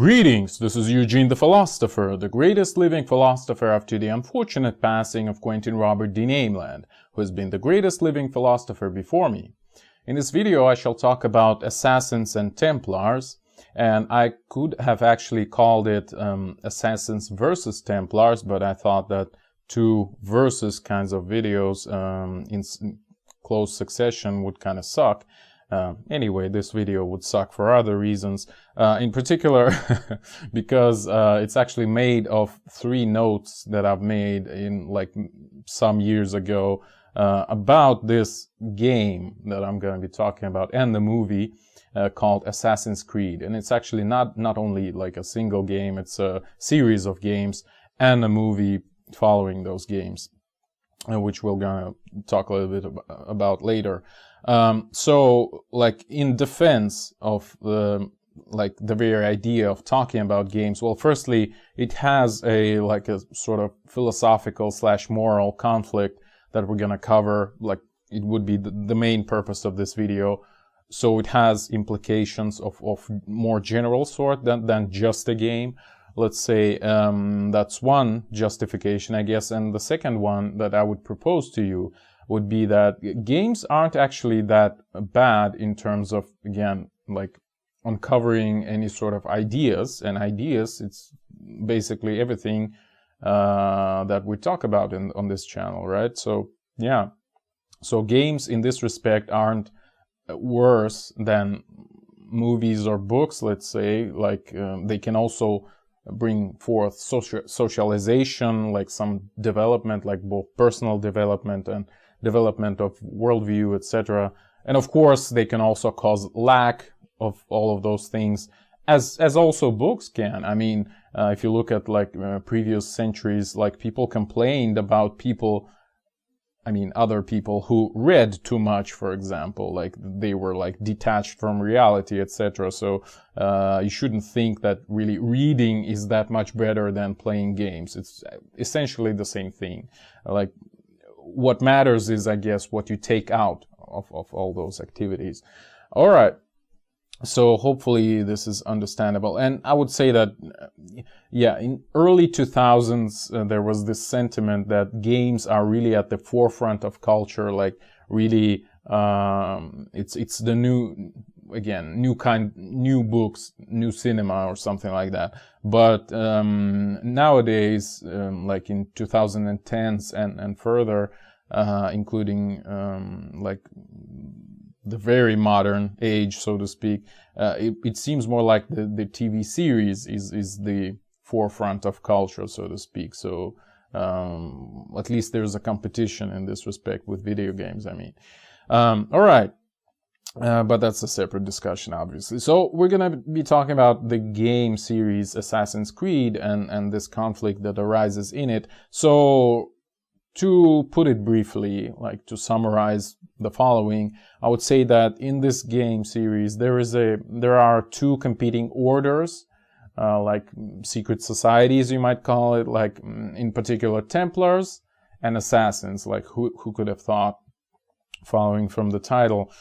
Greetings, this is Eugene the Philosopher, the greatest living philosopher after the unfortunate passing of Quentin Robert D. Nameland, who has been the greatest living philosopher before me. In this video I shall talk about assassins and Templars, and I could have actually called it Assassins versus Templars, but I thought that two versus kinds of videos in close succession would kind of suck. Anyway, this video would suck for other reasons, in particular because it's actually made of 3 notes that I've made in like some years ago about this game that I'm going to be talking about and the movie called Assassin's Creed. And it's actually not only like a single game, it's a series of games and a movie following those games, which we're gonna talk a little bit about later. So like in defense of the very idea of talking about games, well, firstly, it has a sort of philosophical / moral conflict that we're gonna cover. Like it would be the main purpose of this video. So it has implications of more general sort than just a game. Let's say that's one justification, I guess. And the second one that I would propose to you would be that games aren't actually that bad in terms of, again, like uncovering any sort of ideas. And ideas, it's basically everything that we talk about on this channel, right? So, yeah. So games in this respect aren't worse than movies or books, let's say. Like they can also bring forth socialization, like some development, like both personal development and development of worldview, etc. And of course, they can also cause lack of all of those things, as also books can. I mean, if you look at like previous centuries, like people complained about other people who read too much, for example, like they were like detached from reality, etc. So you shouldn't think that really reading is that much better than playing games. It's essentially the same thing. Like what matters is, I guess, what you take out of all those activities. All right. So hopefully this is understandable. And I would say that, yeah, in early 2000s, there was this sentiment that games are really at the forefront of culture, like really, it's the new books, new cinema or something like that. But, nowadays, like in 2010s and further, including, like, the very modern age, so to speak, it seems more like the TV series is the forefront of culture, so to speak. So at least there's a competition in this respect with video games, I mean. All right. But that's a separate discussion, obviously. So we're going to be talking about the game series Assassin's Creed and this conflict that arises in it. So to put it briefly, like to summarize the following, I would say that in this game series, there are 2 competing orders, like secret societies, you might call it, like in particular Templars and Assassins, like who could have thought, following from the title.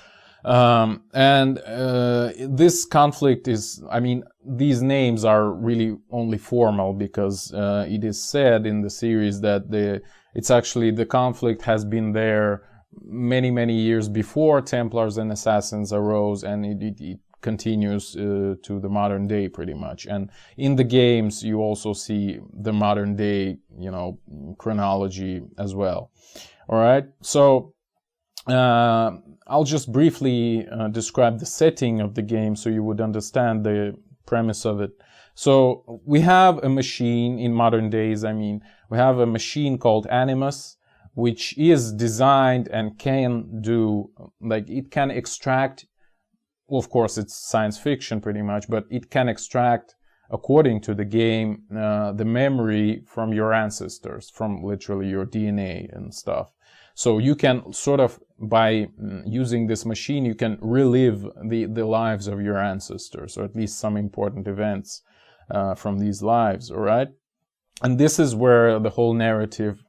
This conflict is, I mean, these names are really only formal because it is said in the series that it's actually the conflict has been there many years before Templars and Assassins arose, and it continues to the modern day pretty much. And in the games you also see the modern day, chronology as well. All right, so I'll just briefly describe the setting of the game so you would understand the premise of it. So we have a machine in modern days. I mean, we have a machine called Animus, which is designed and can do, like, it can extract, well, of course it's science fiction pretty much, but it can extract, according to the game, the memory from your ancestors, from literally your DNA and stuff. So you can sort of, by using this machine, you can relive the lives of your ancestors, or at least some important events from these lives, all right? And this is where the whole narrative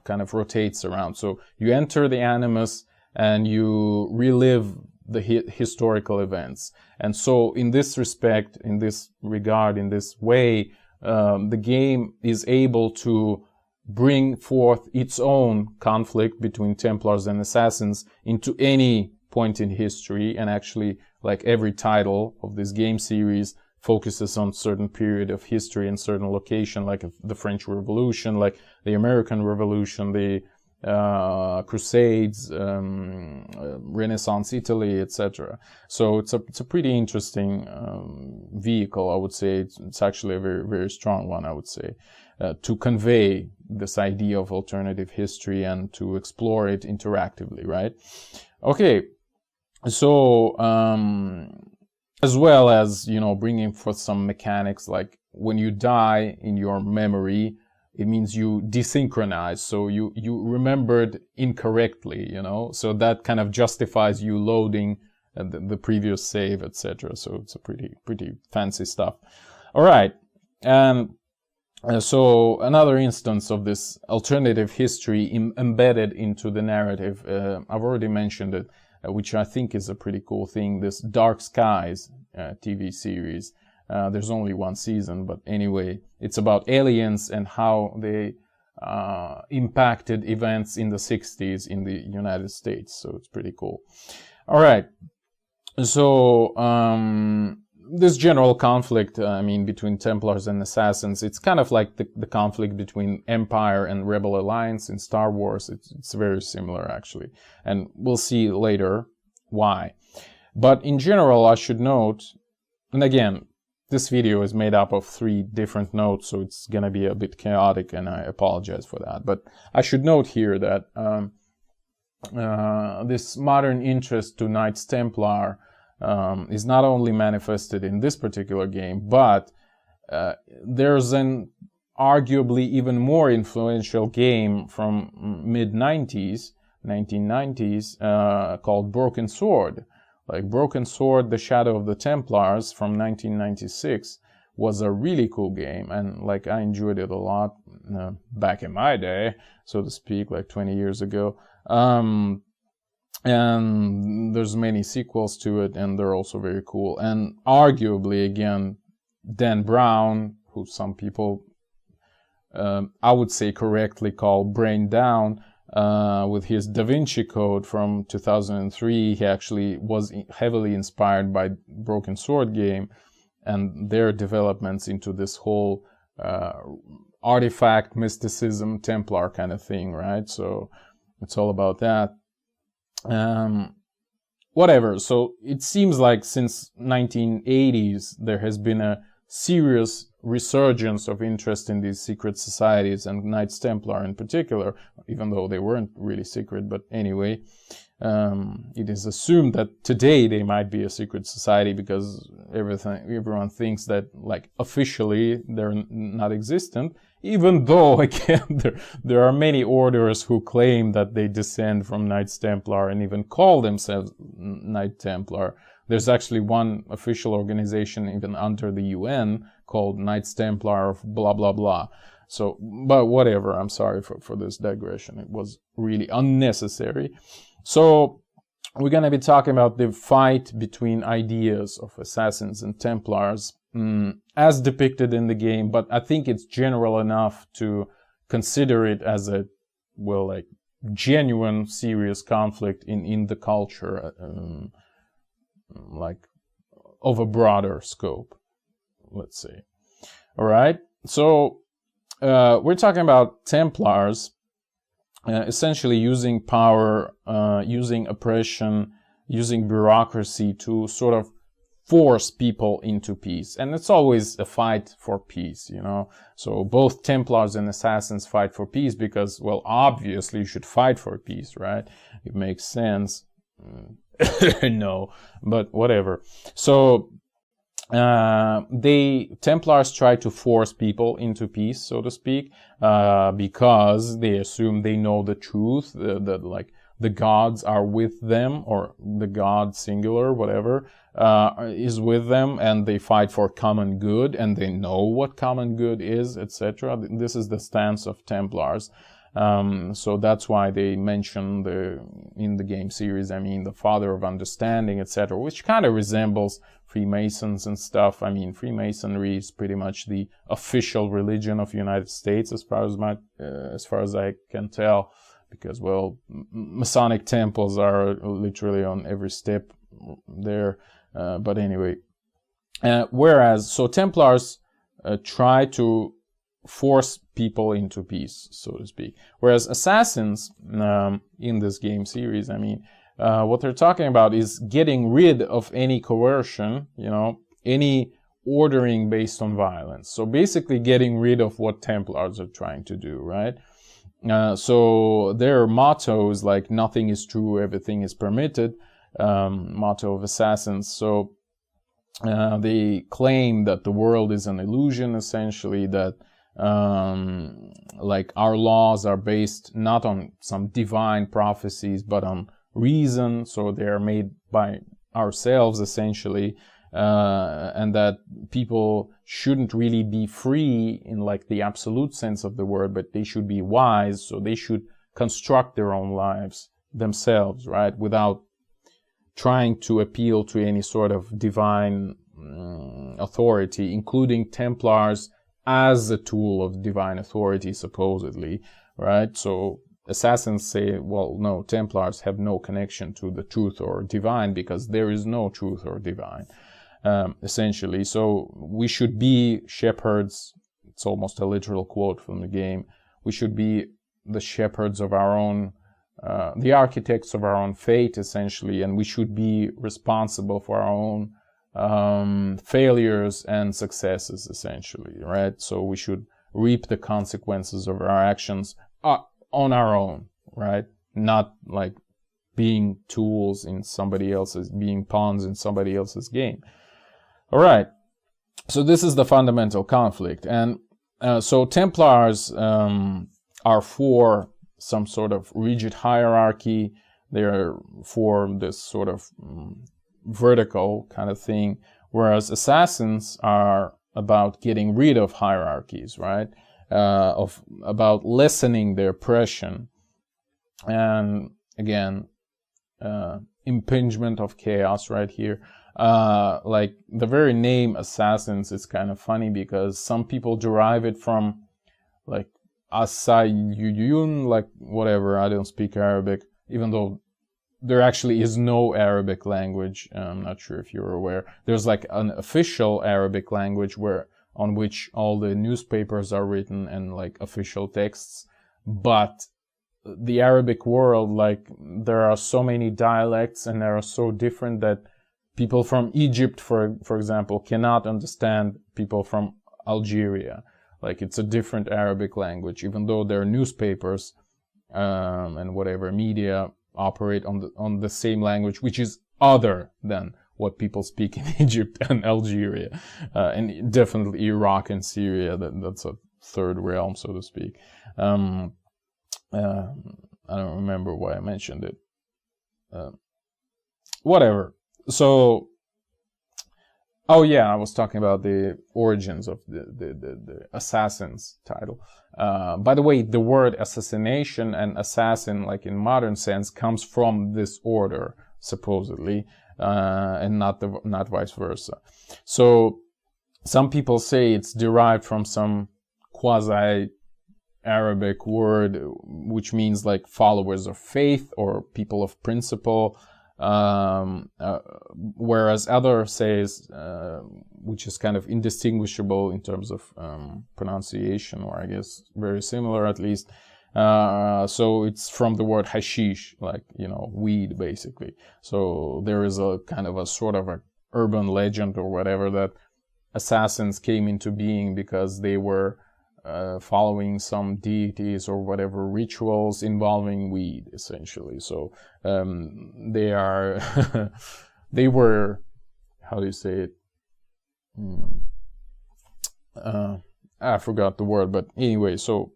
kind of rotates around. So you enter the Animus and you relive the historical events. And so in this respect, in this regard, in this way, the game is able to bring forth its own conflict between Templars and Assassins into any point in history. And actually, like every title of this game series focuses on certain period of history and certain location, like the French Revolution, like the American Revolution, the Crusades, Renaissance Italy, etc. So it's a pretty interesting vehicle, I would say. It's actually a very, very strong one, I would say, to convey this idea of alternative history and to explore it interactively, right? Okay, so as well as, you know, bringing forth some mechanics, like when you die in your memory, it means you desynchronize, so you remembered incorrectly, you know, so that kind of justifies you loading the previous save, etc. So it's a pretty fancy stuff. All right, and so another instance of this alternative history embedded into the narrative, I've already mentioned it, which I think is a pretty cool thing, this Dark Skies TV series. There's only one season, but anyway, it's about aliens and how they impacted events in the 60s in the United States. So it's pretty cool. All right. So this general conflict, I mean, between Templars and Assassins, it's kind of like the conflict between Empire and Rebel Alliance in Star Wars. It's very similar, actually. And we'll see later why. But in general, I should note, and again, this video is made up of 3 different notes, so it's going to be a bit chaotic, and I apologize for that. But I should note here that this modern interest to Knights Templar is not only manifested in this particular game, but there's an arguably even more influential game from mid-90s, 1990s, called Broken Sword. Like Broken Sword, The Shadow of the Templars from 1996 was a really cool game, and like I enjoyed it a lot back in my day, so to speak, like 20 years ago. And there's many sequels to it, and they're also very cool. And arguably, again, Dan Brown, who some people, I would say correctly call Brain Down, with his Da Vinci Code from 2003, he actually was heavily inspired by Broken Sword game and their developments into this whole artifact, mysticism, Templar kind of thing, right? So it's all about that. Whatever. So it seems like since 1980s, there has been a serious resurgence of interest in these secret societies, and Knights Templar in particular, even though they weren't really secret. But anyway, it is assumed that today they might be a secret society because everyone thinks that, like, officially they're not existent, even though, again, there are many orders who claim that they descend from Knights Templar and even call themselves Knight Templar. There's actually one official organization even under the UN called Knights Templar of blah, blah, blah. So, but whatever, I'm sorry for this digression. It was really unnecessary. So, we're going to be talking about the fight between ideas of Assassins and Templars as depicted in the game, but I think it's general enough to consider it as a, well, like, genuine, serious conflict in the culture, like, of a broader scope, let's say. All right, so we're talking about Templars essentially using power, using oppression, using bureaucracy to sort of force people into peace. And it's always a fight for peace, you know. So both Templars and Assassins fight for peace because, well, obviously you should fight for peace, right? It makes sense. No, but whatever. So Templars try to force people into peace, so to speak, because they assume they know the truth, that like the gods are with them, or the god singular, whatever, is with them, and they fight for common good, and they know what common good is, etc. This is the stance of Templars. So that's why they mention in the game series, I mean, the father of understanding, etc., which kind of resembles Freemasons and stuff. I mean, Freemasonry is pretty much the official religion of the United States, as far as I can tell, because, well, Masonic temples are literally on every step there. But anyway, so Templars try to force people into peace, so to speak. Whereas assassins in this game series, I mean, what they're talking about is getting rid of any coercion, any ordering based on violence. So basically getting rid of what Templars are trying to do, right? So their motto is like, nothing is true, everything is permitted, motto of assassins. So they claim that the world is an illusion, essentially, that like our laws are based not on some divine prophecies, but on reason. So they are made by ourselves, essentially, and that people shouldn't really be free in like the absolute sense of the word, but they should be wise. So they should construct their own lives themselves, right, without trying to appeal to any sort of divine authority, including Templars as a tool of divine authority, supposedly, right? So assassins say, well, no, Templars have no connection to the truth or divine, because there is no truth or divine, essentially. So we should be shepherds. It's almost a literal quote from the game. We should be the shepherds of our own, the architects of our own fate, essentially, and we should be responsible for our own failures and successes, essentially, right? So we should reap the consequences of our actions on our own, right? Not like being tools in somebody else's, being pawns in somebody else's game. All right. So this is the fundamental conflict. And so Templars are for some sort of rigid hierarchy. They're for this sort of vertical kind of thing, whereas assassins are about getting rid of hierarchies, right? About lessening their oppression, and again, impingement of chaos right here. Like the very name assassins is kind of funny, because some people derive it from like Asayuyun, like whatever. I don't speak Arabic, even though there actually is no Arabic language. I'm not sure if you're aware. There's like an official Arabic language on which all the newspapers are written and like official texts. But the Arabic world, like, there are so many dialects and they are so different that people from Egypt, for example, cannot understand people from Algeria. Like, it's a different Arabic language, even though their newspapers and whatever media operate on the same language, which is other than what people speak in Egypt and Algeria, and definitely Iraq and Syria. That's a third realm, so to speak. I don't remember why I mentioned it. Whatever. So, oh yeah, I was talking about the origins of the Assassins title. By the way, the word assassination and assassin, like in modern sense, comes from this order, supposedly, and not vice versa. So some people say it's derived from some quasi-Arabic word, which means like followers of faith or people of principle. Whereas other says, which is kind of indistinguishable in terms of pronunciation, or I guess very similar at least. So it's from the word hashish, like, weed, basically. So there is a kind of a sort of a urban legend or whatever that assassins came into being because they were following some deities or whatever rituals involving weed, essentially. So they are they were, how do you say it, I forgot the word, but anyway, so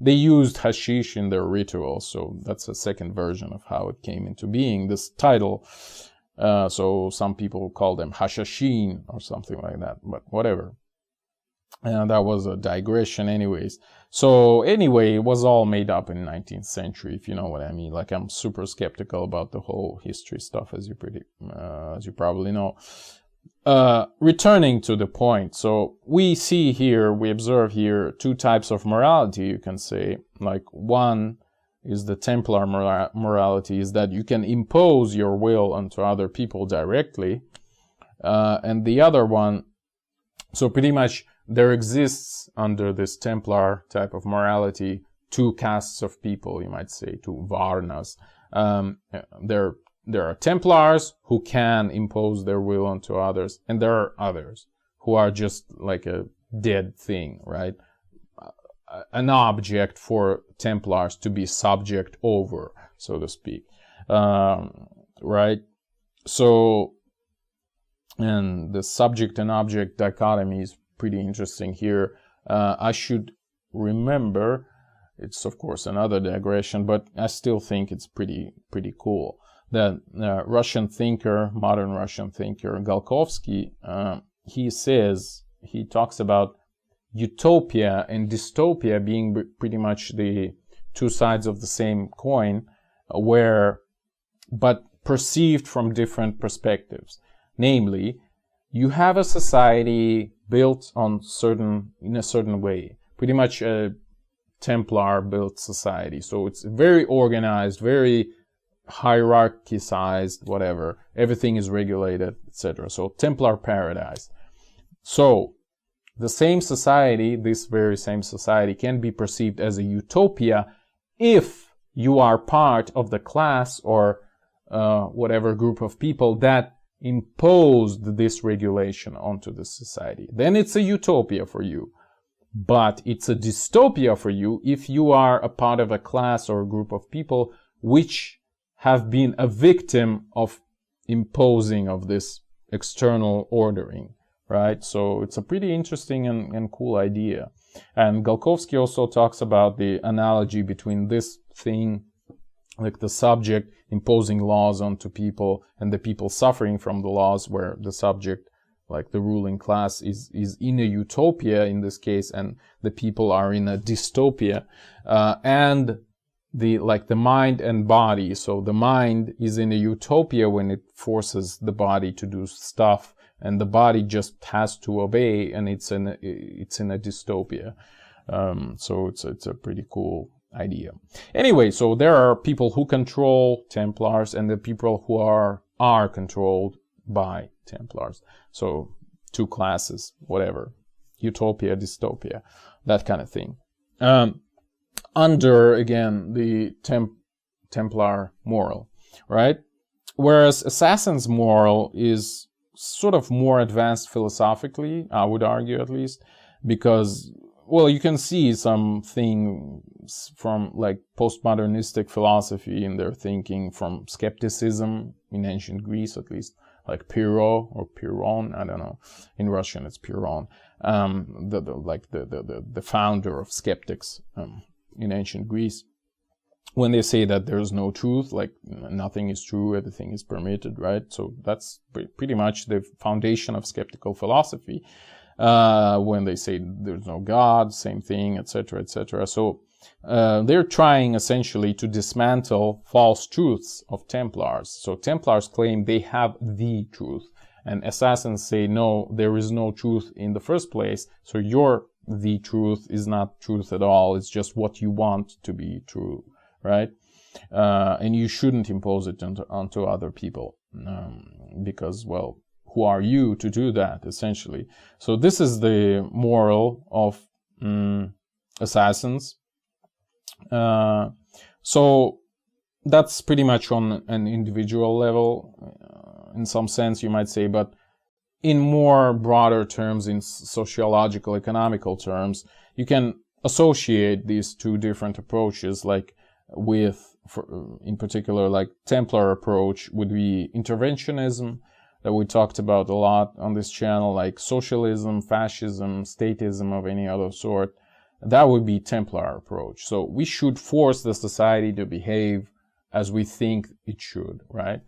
they used hashish in their rituals. So that's a second version of how it came into being, this title. So some people call them hashashin or something like that, but whatever. That was a digression anyways. So anyway, it was all made up in the 19th century, if you know what I mean. Like, I'm super skeptical about the whole history stuff, as you probably know. Returning to the point, so we observe here two types of morality, you can say. Like, one is the Templar morality, is that you can impose your will onto other people directly. And the other one, so pretty much there exists under this Templar type of morality two castes of people, you might say, two Varnas. There are Templars who can impose their will onto others, and there are others who are just like a dead thing, right? An object for Templars to be subject over, so to speak, right? So, and the subject and object dichotomy is pretty interesting here. I should remember, it's of course another digression, but I still think it's pretty cool. The Russian thinker, modern Russian thinker, Galkovsky, he talks about utopia and dystopia being pretty much the two sides of the same coin, but perceived from different perspectives. Namely, you have a society built in a certain way, pretty much a Templar built society. So it's very organized, very hierarchized, whatever. Everything is regulated, etc. So Templar paradise. So the same society, this very same society, can be perceived as a utopia if you are part of the class or whatever group of people that imposed this regulation onto the society. Then it's a utopia for you. But it's a dystopia for you if you are a part of a class or a group of people which have been a victim of imposing of this external ordering, right? So it's a pretty interesting and cool idea. And Galkovsky also talks about the analogy between this thing, like the subject imposing laws onto people and the people suffering from the laws, where the subject, like the ruling class, is in a utopia in this case, and the people are in a dystopia. And the mind and body. So the mind is in a utopia when it forces the body to do stuff, and the body just has to obey, and it's in a dystopia. So it's a pretty cool idea. Anyway, so there are people who control Templars and the people who are controlled by Templars. So two classes, whatever, utopia, dystopia, that kind of thing. Under, again, the Templar moral, right? Whereas Assassin's moral is sort of more advanced philosophically, I would argue at least, because, well, you can see some things from like post-modernistic philosophy in their thinking, from skepticism in ancient Greece at least, like Pyrrho or Pyrrhon, I don't know. In Russian it's Pyrrhon, the founder of skeptics in ancient Greece. When they say that there's no truth, like nothing is true, everything is permitted, right? So that's pretty much the foundation of skeptical philosophy. When they say there's no God, same thing, etc., etc. So they're trying essentially to dismantle false truths of Templars. So Templars claim they have the truth, and Assassins say no, there is no truth in the first place. So your the truth is not truth at all. It's just what you want to be true, right? And you shouldn't impose it onto other people because, well, who are you to do that, essentially? So this is the moral of Assassins. So that's pretty much on an individual level, in some sense, you might say, but in more broader terms, in sociological, economical terms, you can associate these two different approaches, like in particular, like Templar approach would be interventionism, that we talked about a lot on this channel, like socialism, fascism, statism of any other sort. That would be Templar approach. So we should force the society to behave as we think it should, right?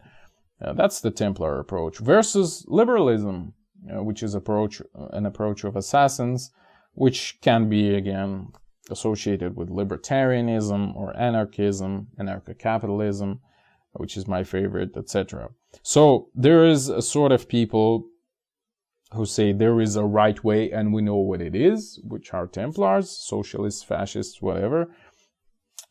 That's the Templar approach. Versus liberalism, which is an approach of Assassins, which can be, again, associated with libertarianism or anarchism, anarcho-capitalism, which is my favorite, etc. So there is a sort of people who say there is a right way and we know what it is, which are Templars, socialists, fascists, whatever.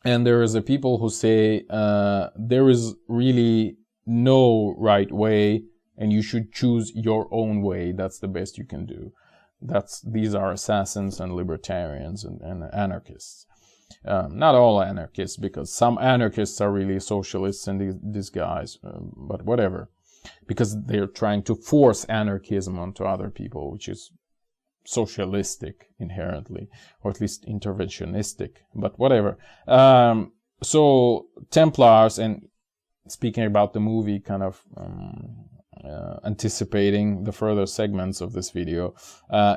And there is a people who say there is really no right way and you should choose your own way. That's the best you can do. These are assassins and libertarians and anarchists. Not all anarchists, because some anarchists are really socialists in disguise, but whatever. Because they're trying to force anarchism onto other people, which is socialistic inherently, or at least interventionistic, but whatever. So Templars, and speaking about the movie, kind of anticipating the further segments of this video,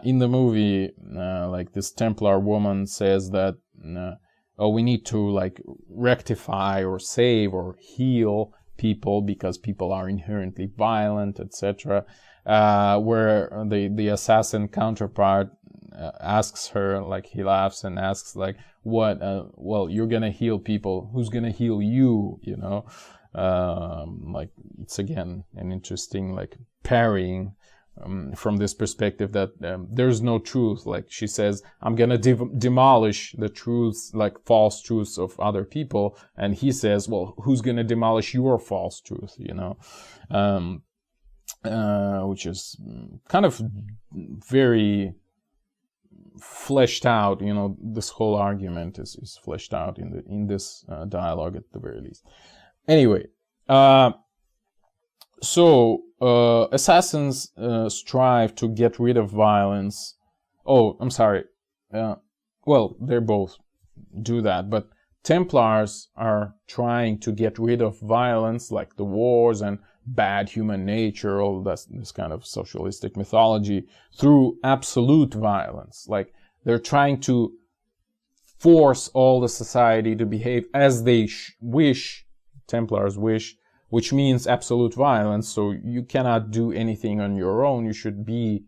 in the movie, like this Templar woman says that oh, we need to like rectify or save or heal people because people are inherently violent, etc. Where the assassin counterpart asks her, like, he laughs and asks, like, what? Well, you're gonna heal people. Who's gonna heal you? You know. Like, it's again an interesting like parrying from this perspective that there's no truth. Like she says, I'm gonna demolish the truths, like false truths of other people, and he says, well, who's gonna demolish your false truth? You know, which is kind of very fleshed out. You know, this whole argument is fleshed out in this dialogue at the very least. Anyway, so assassins strive to get rid of violence. Oh, I'm sorry. Well, they both do that, but Templars are trying to get rid of violence, like the wars and bad human nature, all this kind of socialistic mythology, through absolute violence. Like, they're trying to force all the society to behave as they wish. Templars wish, which means absolute violence. So you cannot do anything on your own. You should be,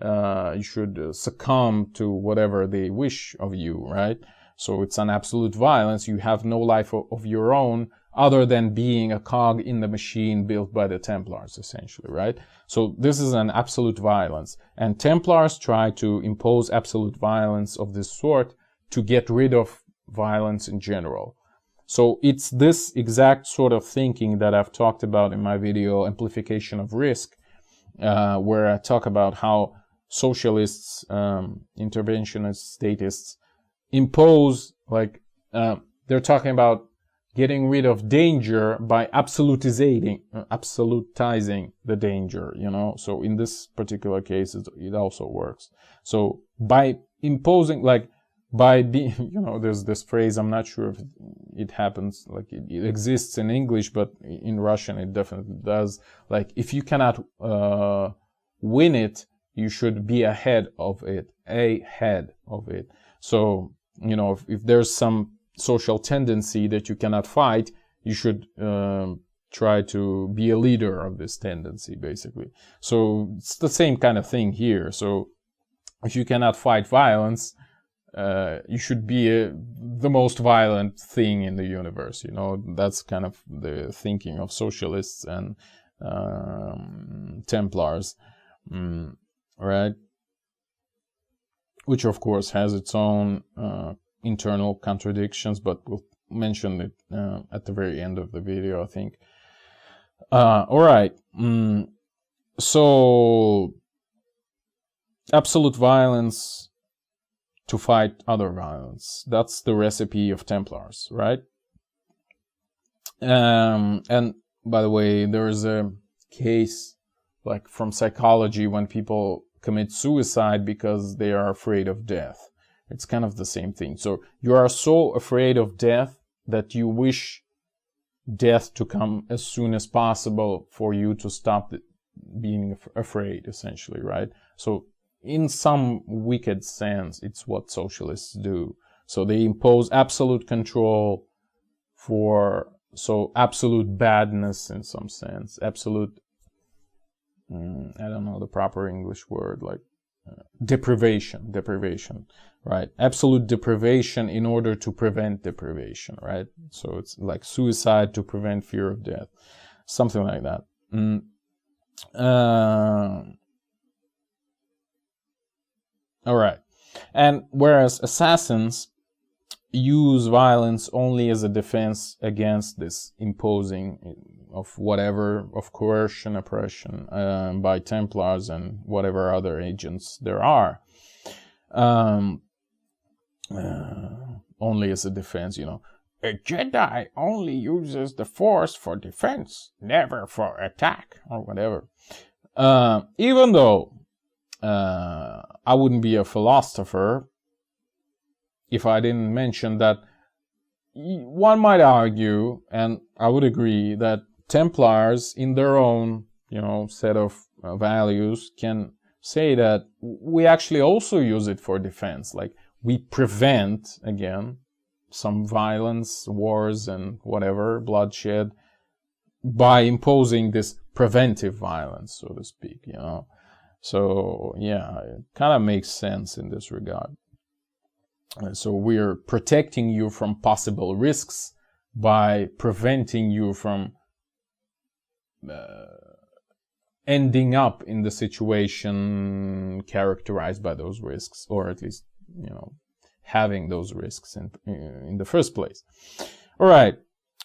you should succumb to whatever they wish of you, right? So it's an absolute violence. You have no life of your own other than being a cog in the machine built by the Templars, essentially, right? So this is an absolute violence. And Templars try to impose absolute violence of this sort to get rid of violence in general. So it's this exact sort of thinking that I've talked about in my video, Amplification of Risk, where I talk about how socialists, interventionists, statists impose, like, they're talking about getting rid of danger by absolutizing the danger, you know. So in this particular case, it also works. So by imposing, like, by being, you know, there's this phrase, I'm not sure if it happens, like it exists in English, but in Russian it definitely does. Like, if you cannot win it, you should be ahead of it. So, you know, if there's some social tendency that you cannot fight, you should try to be a leader of this tendency, basically. So it's the same kind of thing here. So if you cannot fight violence, you should be the most violent thing in the universe. You know, that's kind of the thinking of socialists and Templars, right? Which of course has its own internal contradictions, but we'll mention it at the very end of the video, I think. All right. So absolute violence to fight other violence. That's the recipe of Templars, right? And by the way, there is a case, like, from psychology when people commit suicide because they are afraid of death. It's kind of the same thing. So you are so afraid of death that you wish death to come as soon as possible for you to stop being afraid, essentially, right? So in some wicked sense, it's what socialists do. So they impose absolute control so absolute badness in some sense, absolute, I don't know the proper English word, like deprivation, right? Absolute deprivation in order to prevent deprivation, right? So it's like suicide to prevent fear of death, something like that. All right. And whereas assassins use violence only as a defense against this imposing of whatever, of coercion, oppression by Templars and whatever other agents there are. Only as a defense, you know. A Jedi only uses the Force for defense, never for attack, or whatever. Even though I wouldn't be a philosopher if I didn't mention that one might argue, and I would agree, that Templars in their own, you know, set of values can say that we actually also use it for defense. Like, we prevent, again, some violence, wars, and whatever, bloodshed, by imposing this preventive violence, so to speak, you know. So, yeah, it kind of makes sense in this regard. So we're protecting you from possible risks by preventing you from ending up in the situation characterized by those risks, or at least, you know, having those risks in the first place. All right,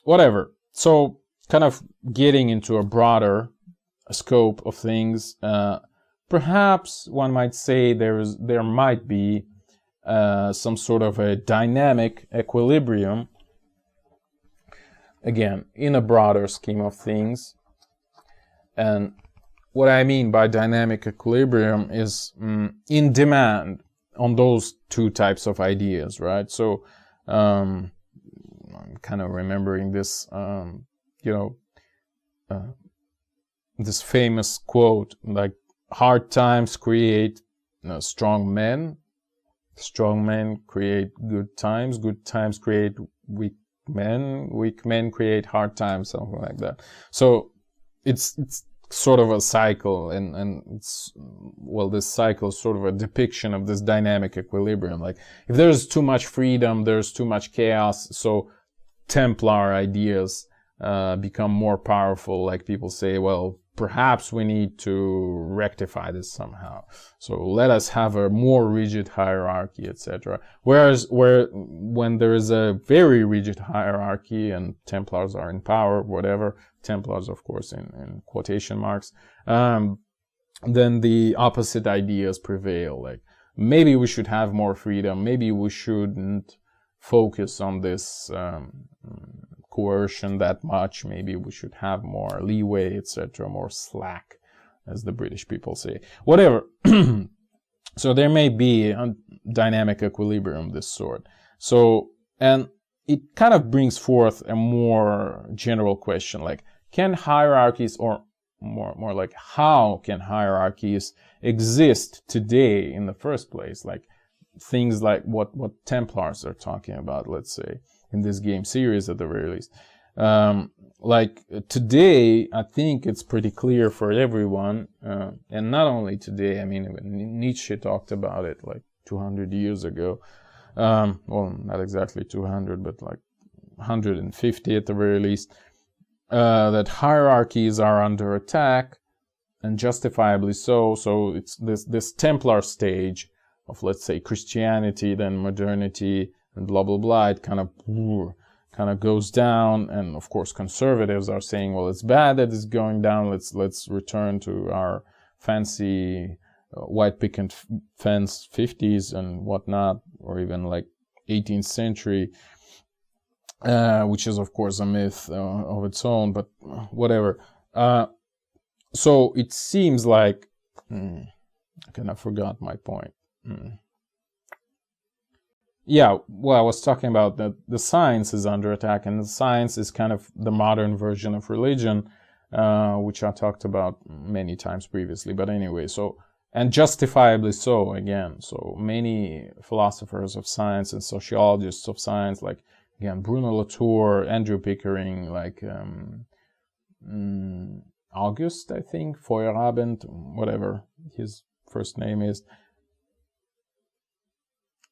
whatever. So kind of getting into a broader scope of things, perhaps one might say there might be some sort of a dynamic equilibrium, again, in a broader scheme of things. And what I mean by dynamic equilibrium is in demand on those two types of ideas, right? So I'm kind of remembering this, you know, this famous quote, like, hard times create strong men, strong men create good times create weak men create hard times, something like that. So it's sort of a cycle, and it's, well, this cycle is sort of a depiction of this dynamic equilibrium. Like, if there's too much freedom, there's too much chaos, so Templar ideas become more powerful. Like, people say, well, perhaps we need to rectify this somehow, so let us have a more rigid hierarchy, etc. Whereas when there is a very rigid hierarchy and Templars are in power, whatever, Templars of course in quotation marks, then the opposite ideas prevail. Like, maybe we should have more freedom, maybe we shouldn't focus on this coercion that much, maybe we should have more leeway, etc., more slack, as the British people say, whatever. So there may be a dynamic equilibrium of this sort. So, and it kind of brings forth a more general question, like, can hierarchies, or more like, how can hierarchies exist today in the first place? Like, things like what Templars are talking about, let's say, in this game series at the very least. Like, today, I think it's pretty clear for everyone, and not only today, I mean, Nietzsche talked about it like 200 years ago. Well, not exactly 200, but like 150 at the very least, that hierarchies are under attack, and justifiably so. So it's this Templar stage of, let's say, Christianity, then modernity, and blah blah blah. It kind of goes down, and of course conservatives are saying, well, it's bad that it's going down. Let's return to our fancy white picket fence 50s and whatnot, or even like 18th century, which is of course a myth of its own, but whatever. So it seems like I kind of forgot my point. Yeah, well, I was talking about that the science is under attack, and the science is kind of the modern version of religion, which I talked about many times previously. But anyway, so, and justifiably so, again. So many philosophers of science and sociologists of science, like, again, Bruno Latour, Andrew Pickering, like August, I think, Feuerabend, whatever his first name is,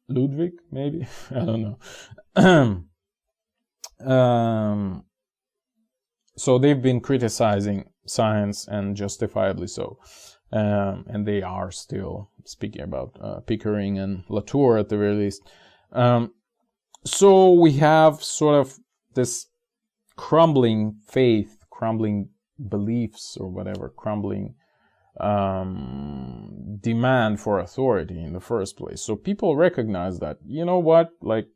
Ludwig, maybe? I don't know. So they've been criticizing science, and justifiably so. And they are still speaking about Pickering and Latour at the very least. So we have sort of this crumbling faith, crumbling beliefs, or whatever, crumbling demand for authority in the first place. So people recognize that, you know what, like,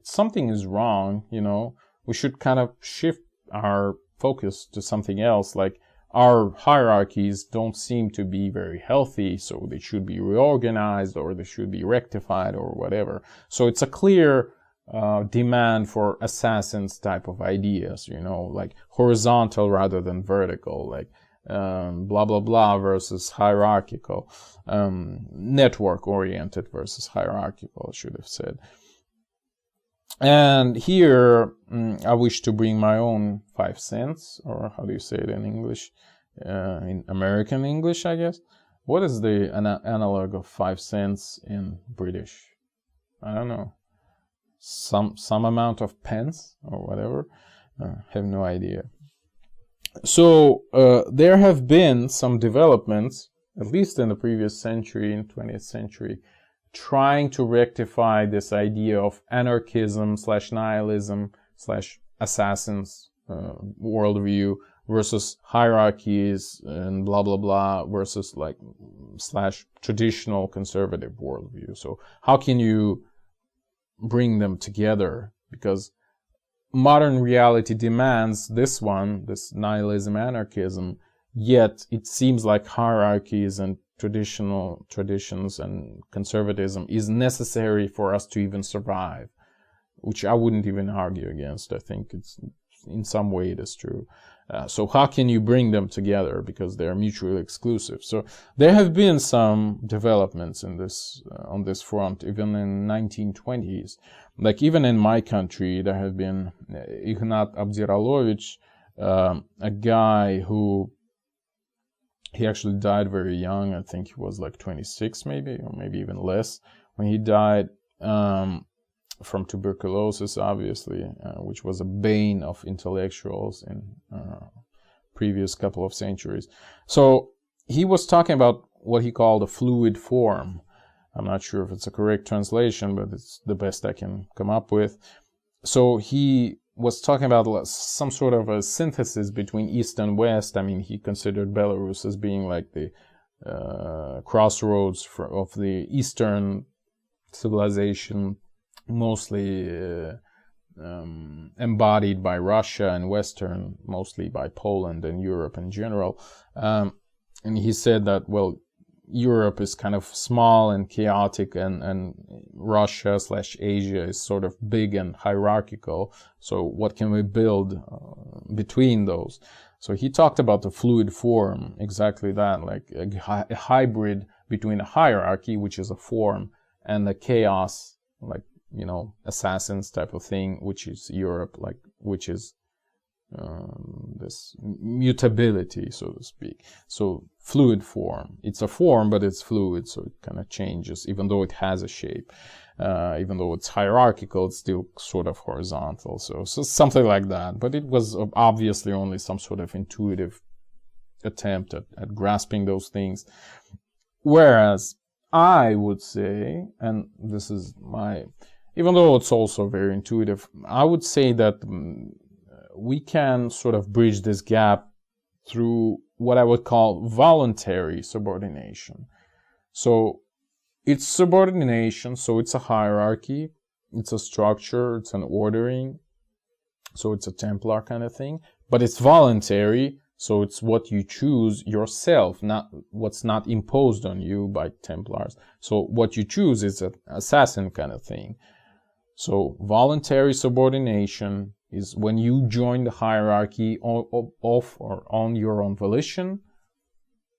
something is wrong, you know, we should kind of shift our focus to something else. Like, our hierarchies don't seem to be very healthy, so they should be reorganized, or they should be rectified, or whatever. So it's a clear demand for assassins type of ideas, you know, like horizontal rather than vertical, like blah blah blah versus hierarchical, network oriented versus hierarchical, I should have said. And here I wish to bring my own 5 cents, or how do you say it in English, in American English, I guess. What is the analog of 5 cents in British? I don't know. Some amount of pence or whatever. Have no idea. So there have been some developments, at least in the previous century, in 20th century, trying to rectify this idea of anarchism / nihilism / assassins worldview versus hierarchies and blah blah blah versus like / traditional conservative worldview. So how can you bring them together? Because modern reality demands this one, this nihilism, anarchism, yet it seems like hierarchies and traditional traditions and conservatism is necessary for us to even survive, which I wouldn't even argue against. I think it's, in some way, it is true. So how can you bring them together? Because they're mutually exclusive. So there have been some developments in this on this front, even in 1920s. Like, even in my country, there have been Ignat Abdiralovich, a guy who, he actually died very young. I think he was like 26 maybe, or maybe even less when he died, from tuberculosis, obviously, which was a bane of intellectuals in previous couple of centuries. So he was talking about what he called a fluid form. I'm not sure if it's a correct translation, but it's the best I can come up with. So he was talking about some sort of a synthesis between East and West. I mean, he considered Belarus as being like the crossroads of the Eastern civilization, mostly embodied by Russia, and Western mostly by Poland and Europe in general. And he said that, well, Europe is kind of small and chaotic, and Russia / Asia is sort of big and hierarchical. So what can we build between those? So he talked about the fluid form, exactly that, like a hybrid between a hierarchy, which is a form, and the chaos, like, you know, assassins type of thing, which is Europe, like, which is this mutability, so to speak. So fluid form, it's a form, but it's fluid, so it kind of changes, even though it has a shape. Even though it's hierarchical, it's still sort of horizontal. So something like that. But it was obviously only some sort of intuitive attempt at grasping those things. Whereas I would say, and this is my, even though it's also very intuitive, I would say that we can sort of bridge this gap through what I would call voluntary subordination. So it's subordination, so it's a hierarchy, it's a structure, it's an ordering, so it's a Templar kind of thing, but it's voluntary, so it's what you choose yourself, not what's not imposed on you by Templars. So what you choose is an assassin kind of thing. So voluntary subordination is when you join the hierarchy off or on your own volition,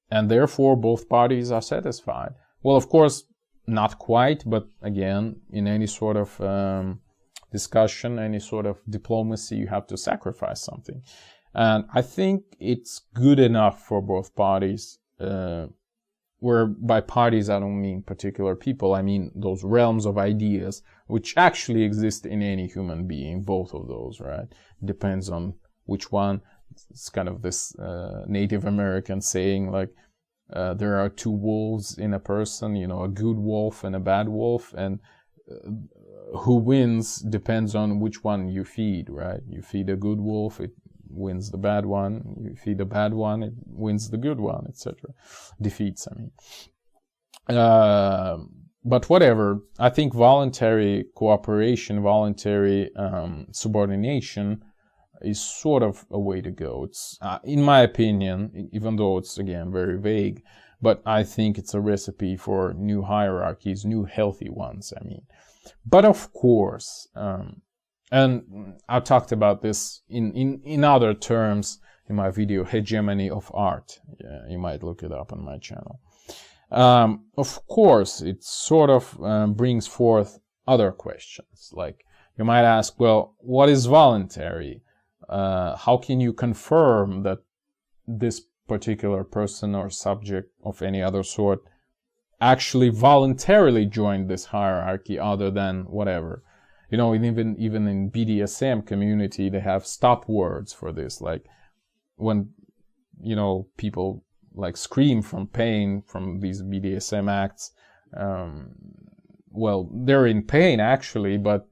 and therefore both parties are satisfied. Well, of course, not quite, but again, in any sort of discussion, any sort of diplomacy, you have to sacrifice something. And I think it's good enough for both parties where by parties I don't mean particular people, I mean those realms of ideas which actually exist in any human being, both of those, right? Depends on which one. It's kind of this Native American saying, like, there are two wolves in a person, you know, a good wolf and a bad wolf, and who wins depends on which one you feed, right? You feed a good wolf, it wins the bad one. You feed the bad one, it wins the good one, etc. Defeats, I mean. But whatever, I think voluntary cooperation, voluntary subordination is sort of a way to go. It's, in my opinion, even though it's, again, very vague, but I think it's a recipe for new hierarchies, new healthy ones, I mean. But of course, and I talked about this in other terms in my video, Hegemony of Art. Yeah, you might look it up on my channel. Of course, it sort of brings forth other questions. Like, you might ask, well, what is voluntary? How can you confirm that this particular person or subject of any other sort actually voluntarily joined this hierarchy other than whatever? You know, even in BDSM community, they have stop words for this. Like, when, you know, people like scream from pain from these BDSM acts, well, they're in pain actually, but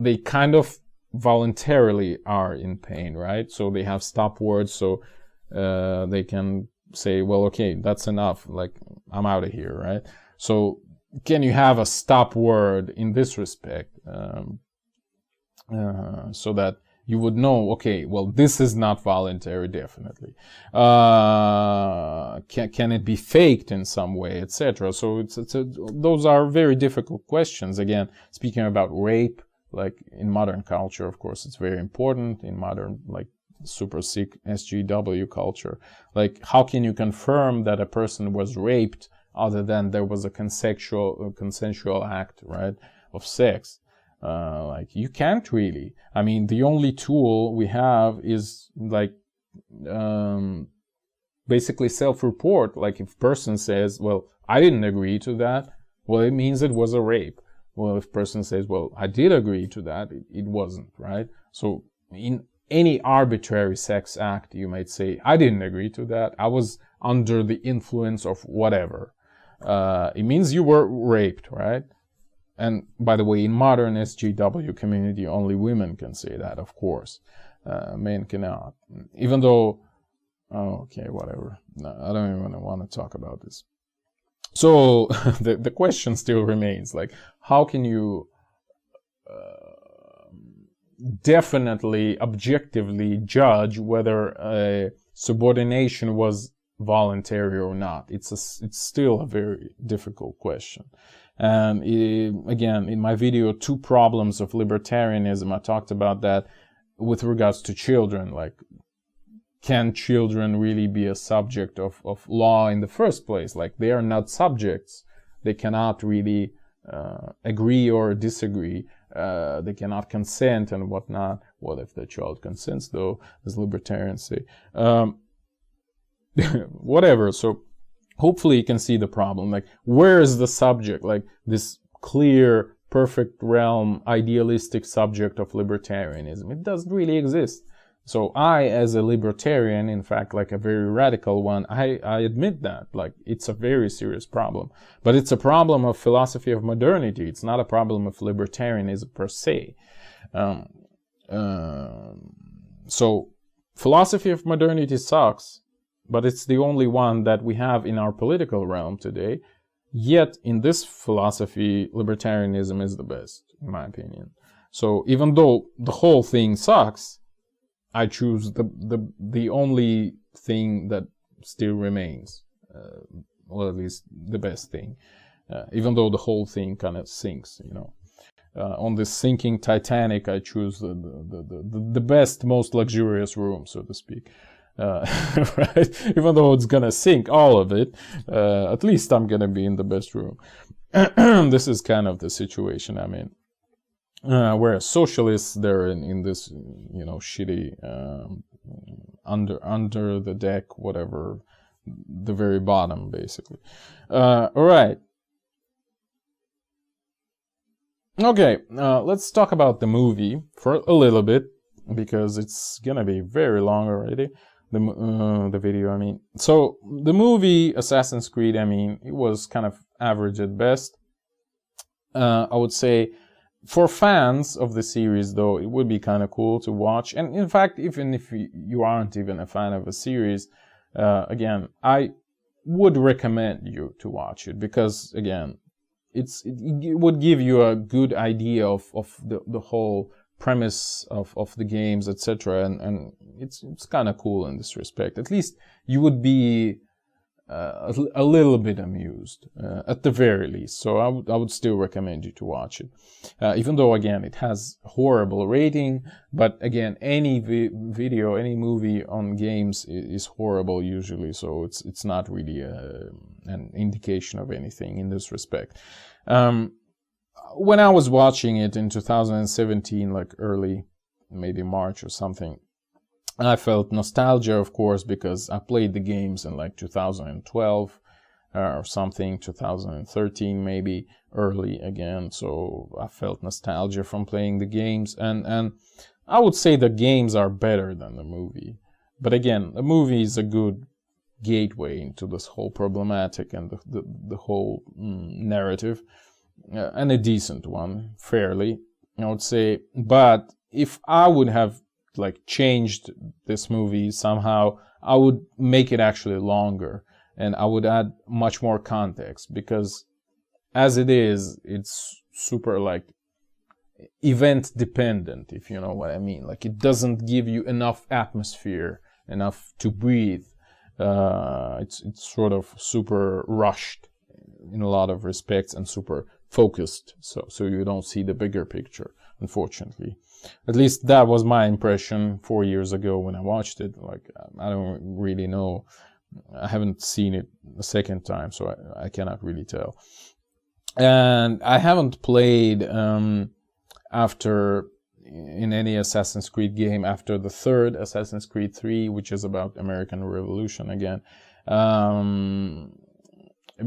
they kind of voluntarily are in pain, right? So they have stop words, so they can say, well, okay, that's enough, like, I'm out of here, right? So can you have a stop word in this respect, so that you would know, okay, well, this is not voluntary, definitely. Can it be faked in some way, etc.? So those are very difficult questions. Again, speaking about rape, like in modern culture, of course, it's very important in modern, like, super sick SJW culture. Like, how can you confirm that a person was raped other than there was a consensual act, right, of sex? Like, you can't really. I mean, the only tool we have is, like, basically self-report. Like, if person says, well, I didn't agree to that, well, it means it was a rape. Well, if person says, well, I did agree to that, it wasn't, right? So in any arbitrary sex act, you might say, I didn't agree to that, I was under the influence of whatever. It means you were raped, right? And by the way, in modern SJW community, only women can say that, of course. Men cannot. Even though, oh, okay, whatever. No, I don't even want to talk about this. So the question still remains, like, how can you definitely, objectively judge whether a subordination was voluntary or not? It's still a very difficult question. And again, in my video, 2 Problems of Libertarianism, I talked about that with regards to children. Like, can children really be a subject of law in the first place? Like, they are not subjects. They cannot really agree or disagree. They cannot consent and whatnot. What if the child consents, though, as libertarians say? Whatever. So hopefully you can see the problem. Like, where is the subject? Like, this clear, perfect realm, idealistic subject of libertarianism. It doesn't really exist. So I, as a libertarian, in fact, like a very radical one, I admit that. Like, it's a very serious problem. But it's a problem of philosophy of modernity. It's not a problem of libertarianism per se. So philosophy of modernity sucks, but it's the only one that we have in our political realm today. Yet, in this philosophy, libertarianism is the best, in my opinion. So even though the whole thing sucks, I choose the only thing that still remains, or at least the best thing, even though the whole thing kind of sinks, you know. On this sinking Titanic, I choose the best, most luxurious room, so to speak. Right? Even though it's gonna sink, all of it, at least I'm gonna be in the best room. This is kind of the situation I'm in. Whereas socialists, they're in this, you know, shitty, under the deck, whatever, the very bottom, basically. All right. Okay, let's talk about the movie for a little bit, because it's gonna be very long already. The video, I mean. So the movie Assassin's Creed, I mean, it was kind of average at best. I would say for fans of the series, though, it would be kind of cool to watch. And in fact, even if you aren't even a fan of a series, again, I would recommend you to watch it, because again, it would give you a good idea of the whole premise of the games, etc. And it's kind of cool in this respect. At least you would be a little bit amused, at the very least. So I would still recommend you to watch it, even though again it has horrible rating. But again, any video, any movie on games is horrible usually, so it's not really an indication of anything in this respect. When I was watching it in 2017, like early, maybe March or something, I felt nostalgia, of course, because I played the games in like 2012 or something, 2013 maybe, early again. So I felt nostalgia from playing the games, and I would say the games are better than the movie. But again, the movie is a good gateway into this whole problematic and the whole narrative, and a decent one, fairly, I would say. But if I would have like changed this movie somehow, I would make it actually longer, and I would add much more context, because as it is, it's super like event dependent, if you know what I mean. Like, it doesn't give you enough atmosphere, enough to breathe. It's sort of super rushed in a lot of respects, and super focused, so you don't see the bigger picture, unfortunately. At least that was my impression 4 years ago when I watched it. Like, I don't really know. I haven't seen it a second time, so I cannot really tell. And I haven't played after in any Assassin's Creed game after the third Assassin's Creed 3, which is about American Revolution again.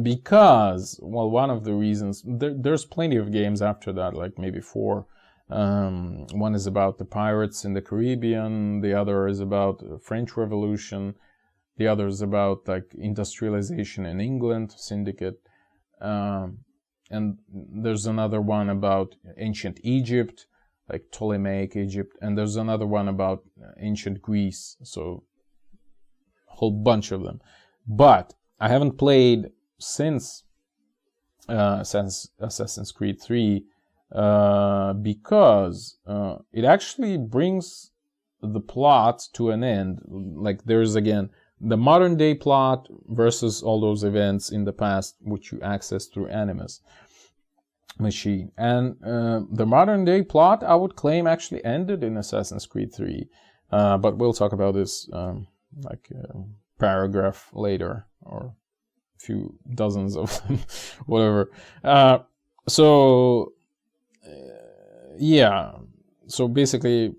Because, well, one of the reasons, there's plenty of games after that, like maybe 4. One is about the pirates in the Caribbean, the other is about the French Revolution, the other is about like industrialization in England, Syndicate, and there's another one about ancient Egypt, like Ptolemaic Egypt, and there's another one about ancient Greece, so a whole bunch of them. But I haven't played since Assassin's Creed 3, because it actually brings the plot to an end. Like, there's again the modern day plot versus all those events in the past which you access through Animus machine. And the modern day plot, I would claim, actually ended in Assassin's Creed 3, but we'll talk about this paragraph later, or a few dozens of them, whatever. Yeah, so basically,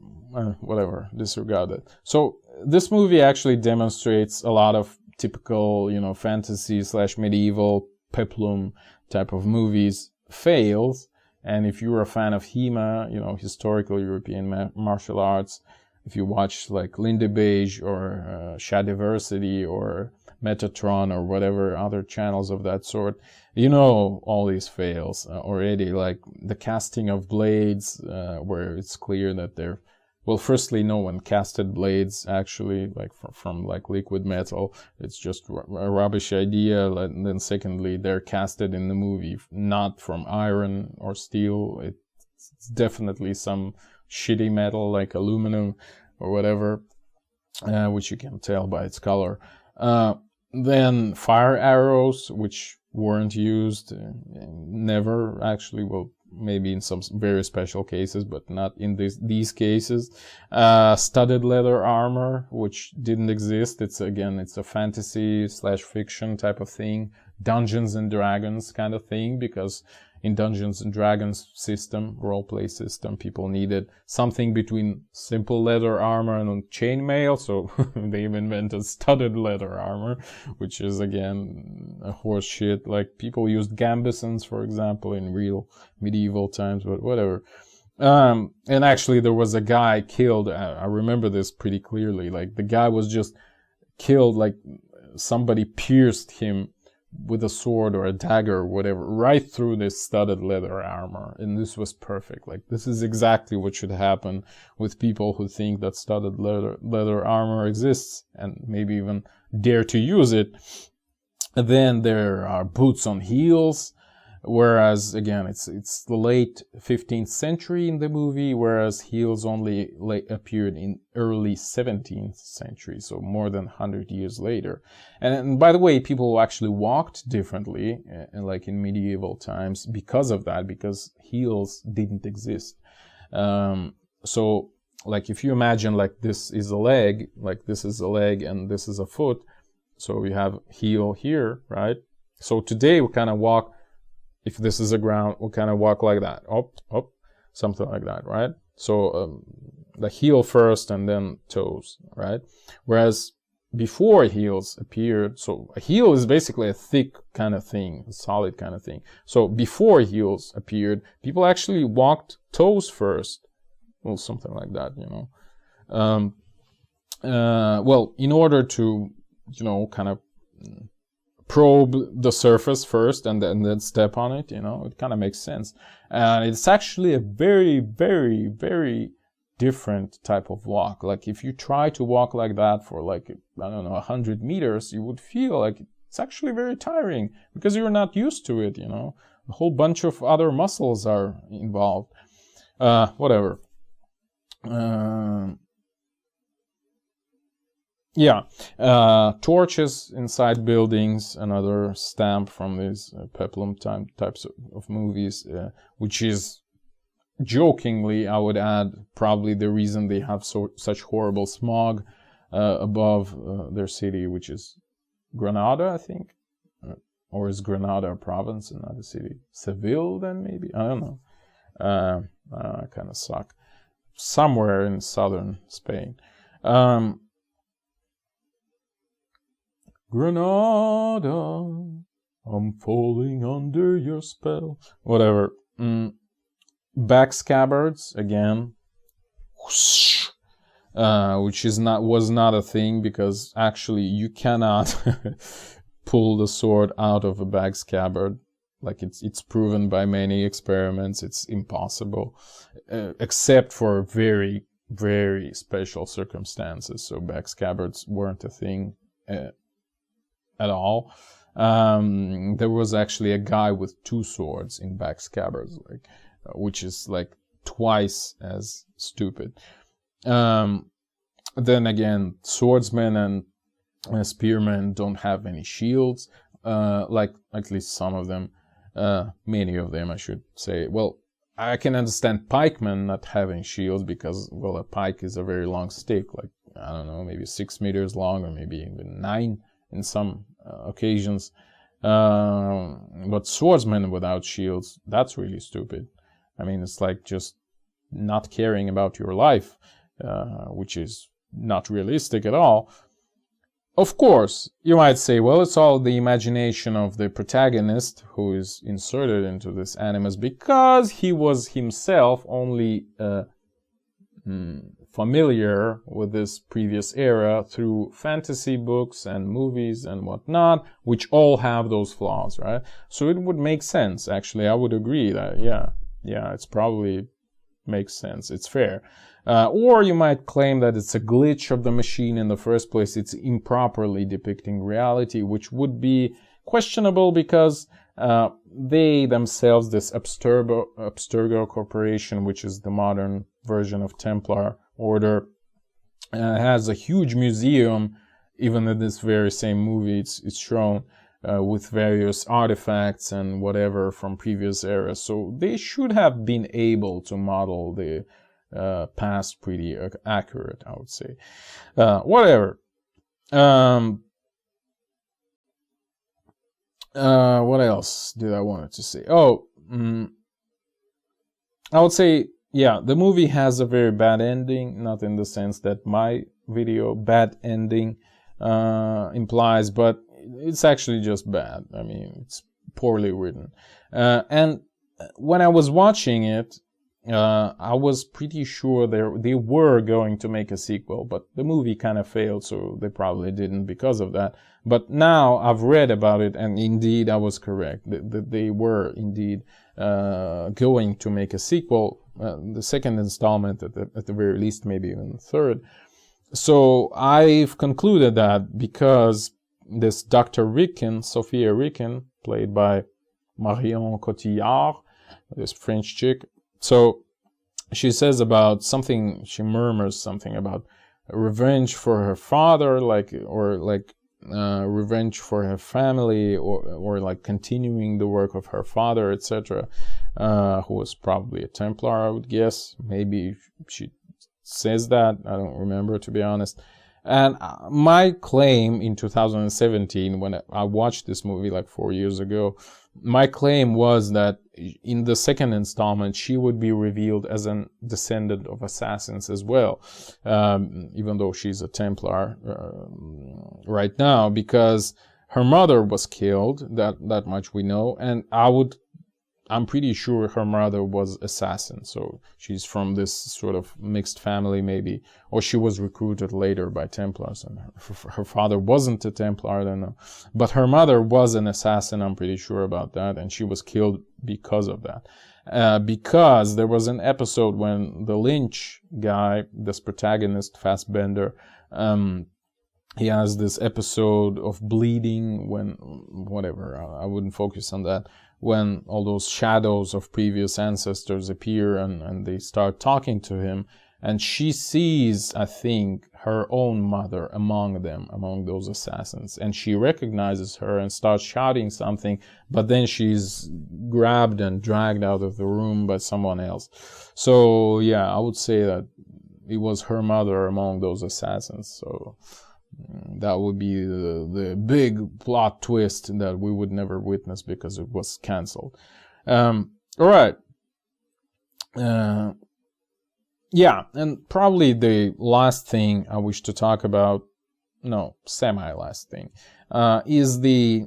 whatever, disregard it. So this movie actually demonstrates a lot of typical, fantasy / medieval peplum type of movies fails. And if you're a fan of HEMA, historical European martial arts, if you watch like Linde or Shadiversity or Metatron or whatever other channels of that sort, all these fails already. Like the casting of blades, where it's clear that they're, well, firstly, no one casted blades actually, like from like liquid metal. It's just a rubbish idea. And then secondly, they're casted in the movie not from iron or steel. It's definitely some shitty metal like aluminum or whatever, which you can tell by its color. Then fire arrows, which weren't used, never actually, well, maybe in some very special cases, but not in these cases. Studded leather armor, which didn't exist. It's a fantasy / fiction type of thing. Dungeons and Dragons kind of thing, because in Dungeons and Dragons system, roleplay system, people needed something between simple leather armor and chainmail, so they invented studded leather armor, which is again a horse shit. Like, people used gambesons, for example, in real medieval times, but whatever. And actually there was a guy killed, I remember this pretty clearly, like the guy was just killed, like somebody pierced him with a sword or a dagger or whatever, right through this studded leather armor. And this was perfect. Like, this is exactly what should happen with people who think that studded leather armor exists and maybe even dare to use it. And then there are boots on heels, whereas again it's the late 15th century in the movie, whereas heels only appeared in early 17th century, so more than 100 years later. And by the way, people actually walked differently like in medieval times because of that, because heels didn't exist. So like, if you imagine like this is a leg, like this is a leg and this is a foot, so we have heel here, right? So today we kind of walk, if this is a ground, we'll kind of walk like that, up, up, something like that, right? So the heel first and then toes, right? Whereas before heels appeared, so a heel is basically a thick kind of thing, a solid kind of thing. So before heels appeared, people actually walked toes first, well, something like that, you know. Well, in order to, you know, kind of probe the surface first and then step on it, you know, it kind of makes sense. And it's actually a very, very, very different type of walk. Like, if you try to walk like that for like, I don't know, 100 meters, you would feel like it's actually very tiring because you're not used to it, you know. A whole bunch of other muscles are involved. Whatever. Yeah, torches inside buildings, another stamp from these peplum types of movies, which is, jokingly, I would add, probably the reason they have such horrible smog above their city, which is Granada, I think. Or is Granada a province and not a city? Seville, then, maybe? I don't know. I kind of suck. Somewhere in southern Spain. Granada, I'm falling under your spell. Whatever. Back scabbards, again. Whoosh, which was not a thing, because actually you cannot pull the sword out of a back scabbard. Like, it's proven by many experiments, it's impossible, except for very, very special circumstances. So back scabbards weren't a thing at all. There was actually a guy with 2 swords in back scabbards, like, which is like twice as stupid. Then again, swordsmen and spearmen don't have any shields, like at least some of them, many of them, I should say. Well, I can understand pikemen not having shields because, well, a pike is a very long stick, like, I don't know, maybe 6 meters long, or maybe even 9 in some occasions. But swordsmen without shields, that's really stupid. I mean, it's like just not caring about your life, which is not realistic at all. Of course, you might say, well, it's all the imagination of the protagonist who is inserted into this animus because he was himself only familiar with this previous era through fantasy books and movies and whatnot, which all have those flaws, right? So it would make sense, actually. I would agree that, yeah, it's probably makes sense. It's fair. Or you might claim that it's a glitch of the machine in the first place. It's improperly depicting reality, which would be questionable because they themselves, this Abstergo Corporation, which is the modern version of Templar order, has a huge museum. Even in this very same movie, it's shown with various artifacts and whatever from previous eras. So they should have been able to model the past pretty accurate, I would say. Whatever. What else did I want to say? Oh, I would say, yeah, the movie has a very bad ending, not in the sense that my video bad ending implies, but it's actually just bad. I mean, it's poorly written. And when I was watching it, I was pretty sure they were going to make a sequel, but the movie kind of failed, so they probably didn't because of that. But now I've read about it, and indeed I was correct. They were indeed going to make a sequel, the second installment at the very least, maybe even the third. So I've concluded that because this Dr. Ricken, Sophia Ricken, played by Marion Cotillard, this French chick, so she says about something, she murmurs something about revenge for her father, revenge for her family, or like continuing the work of her father, etc., who was probably a Templar, I would guess. Maybe she says that, I don't remember, to be honest. And my claim in 2017, when I watched this movie like 4 years ago, my claim was that in the second installment, she would be revealed as a descendant of assassins as well, even though she's a Templar right now, because her mother was killed, that much we know, and I'm pretty sure her mother was assassin, so she's from this sort of mixed family maybe, or she was recruited later by Templars, and her father wasn't a Templar, I don't know. But her mother was an assassin, I'm pretty sure about that, and she was killed because of that. Because there was an episode when the Lynch guy, this protagonist, Fassbender, he has this episode of bleeding when, whatever, I wouldn't focus on that, when all those shadows of previous ancestors appear and they start talking to him, and she sees, I think, her own mother among them, among those assassins, and she recognizes her and starts shouting something, but then she's grabbed and dragged out of the room by someone else. So yeah, I would say that it was her mother among those assassins. So that would be the big plot twist that we would never witness because it was cancelled. All right. Yeah, and probably the last thing I wish to talk about, no, semi-last thing, is the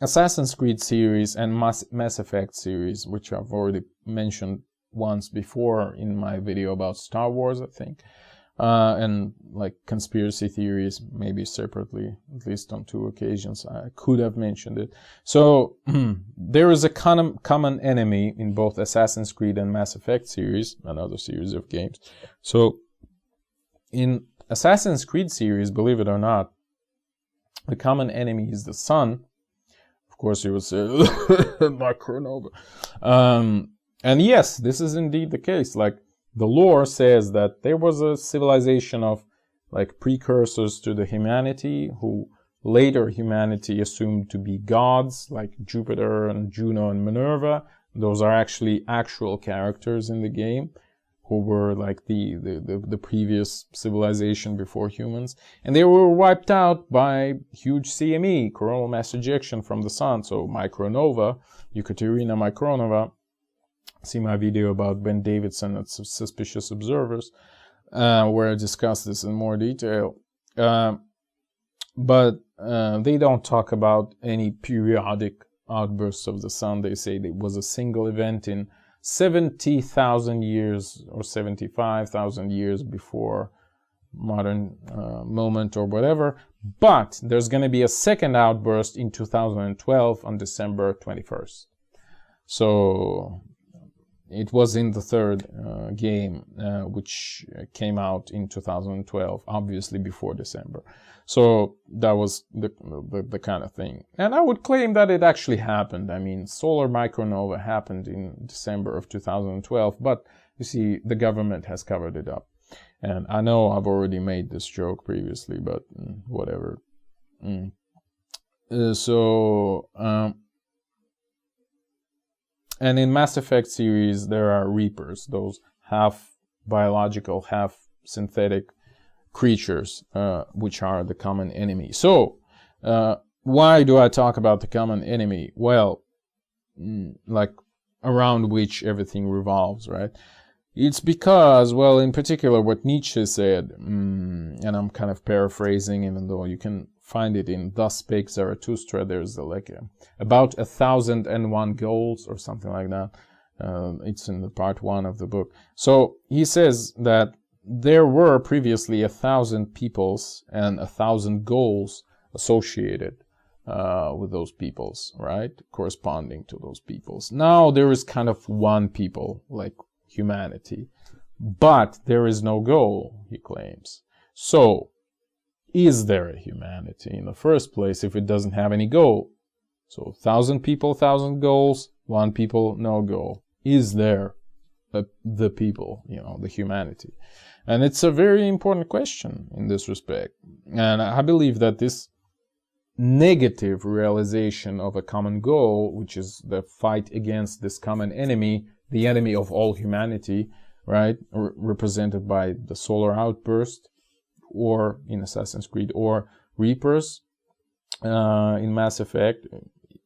Assassin's Creed series and Mass Effect series, which I've already mentioned once before in my video about Star Wars, I think. And like conspiracy theories, maybe separately, at least on 2 occasions, I could have mentioned it. So there is a common enemy in both Assassin's Creed and Mass Effect series, another series of games. So in Assassin's Creed series, believe it or not, the common enemy is the sun. Of course, you would say, Macronova. And yes, this is indeed the case. Like, the lore says that there was a civilization of like precursors to the humanity, who later humanity assumed to be gods, like Jupiter and Juno and Minerva. Those are actually actual characters in the game, who were like the previous civilization before humans. And they were wiped out by huge CME, coronal mass ejection from the sun. So Micronova, Ekaterina Micronova. See my video about Ben Davidson and Suspicious Observers, where I discuss this in more detail. But they don't talk about any periodic outbursts of the sun. They say it was a single event in 70,000 years or 75,000 years before modern moment or whatever. But there's going to be a second outburst in 2012 on December 21st. So it was in the third game, which came out in 2012, obviously before December. So that was the kind of thing. And I would claim that it actually happened. I mean, solar micronova happened in December of 2012, but you see, the government has covered it up. And I know I've already made this joke previously, but whatever. And in Mass Effect series, there are Reapers, those half biological, half synthetic creatures, which are the common enemy. So, why do I talk about the common enemy? Well, like around which everything revolves, right? It's because, well, in particular, what Nietzsche said, and I'm kind of paraphrasing, even though you can find it in Thus Spake Zarathustra. There's about 1,001 goals or something like that. It's in the part 1 of the book. So he says that there were previously 1,000 peoples and 1,000 goals associated with those peoples, right? Corresponding to those peoples. Now there is kind of one people, like humanity, but there is no goal, he claims. So, is there a humanity in the first place if it doesn't have any goal? So 1,000 people, 1,000 goals, one people, no goal. Is there the people, the humanity? And it's a very important question in this respect. And I believe that this negative realization of a common goal, which is the fight against this common enemy, the enemy of all humanity, right, represented by the solar outburst, or in Assassin's Creed, or Reapers in Mass Effect.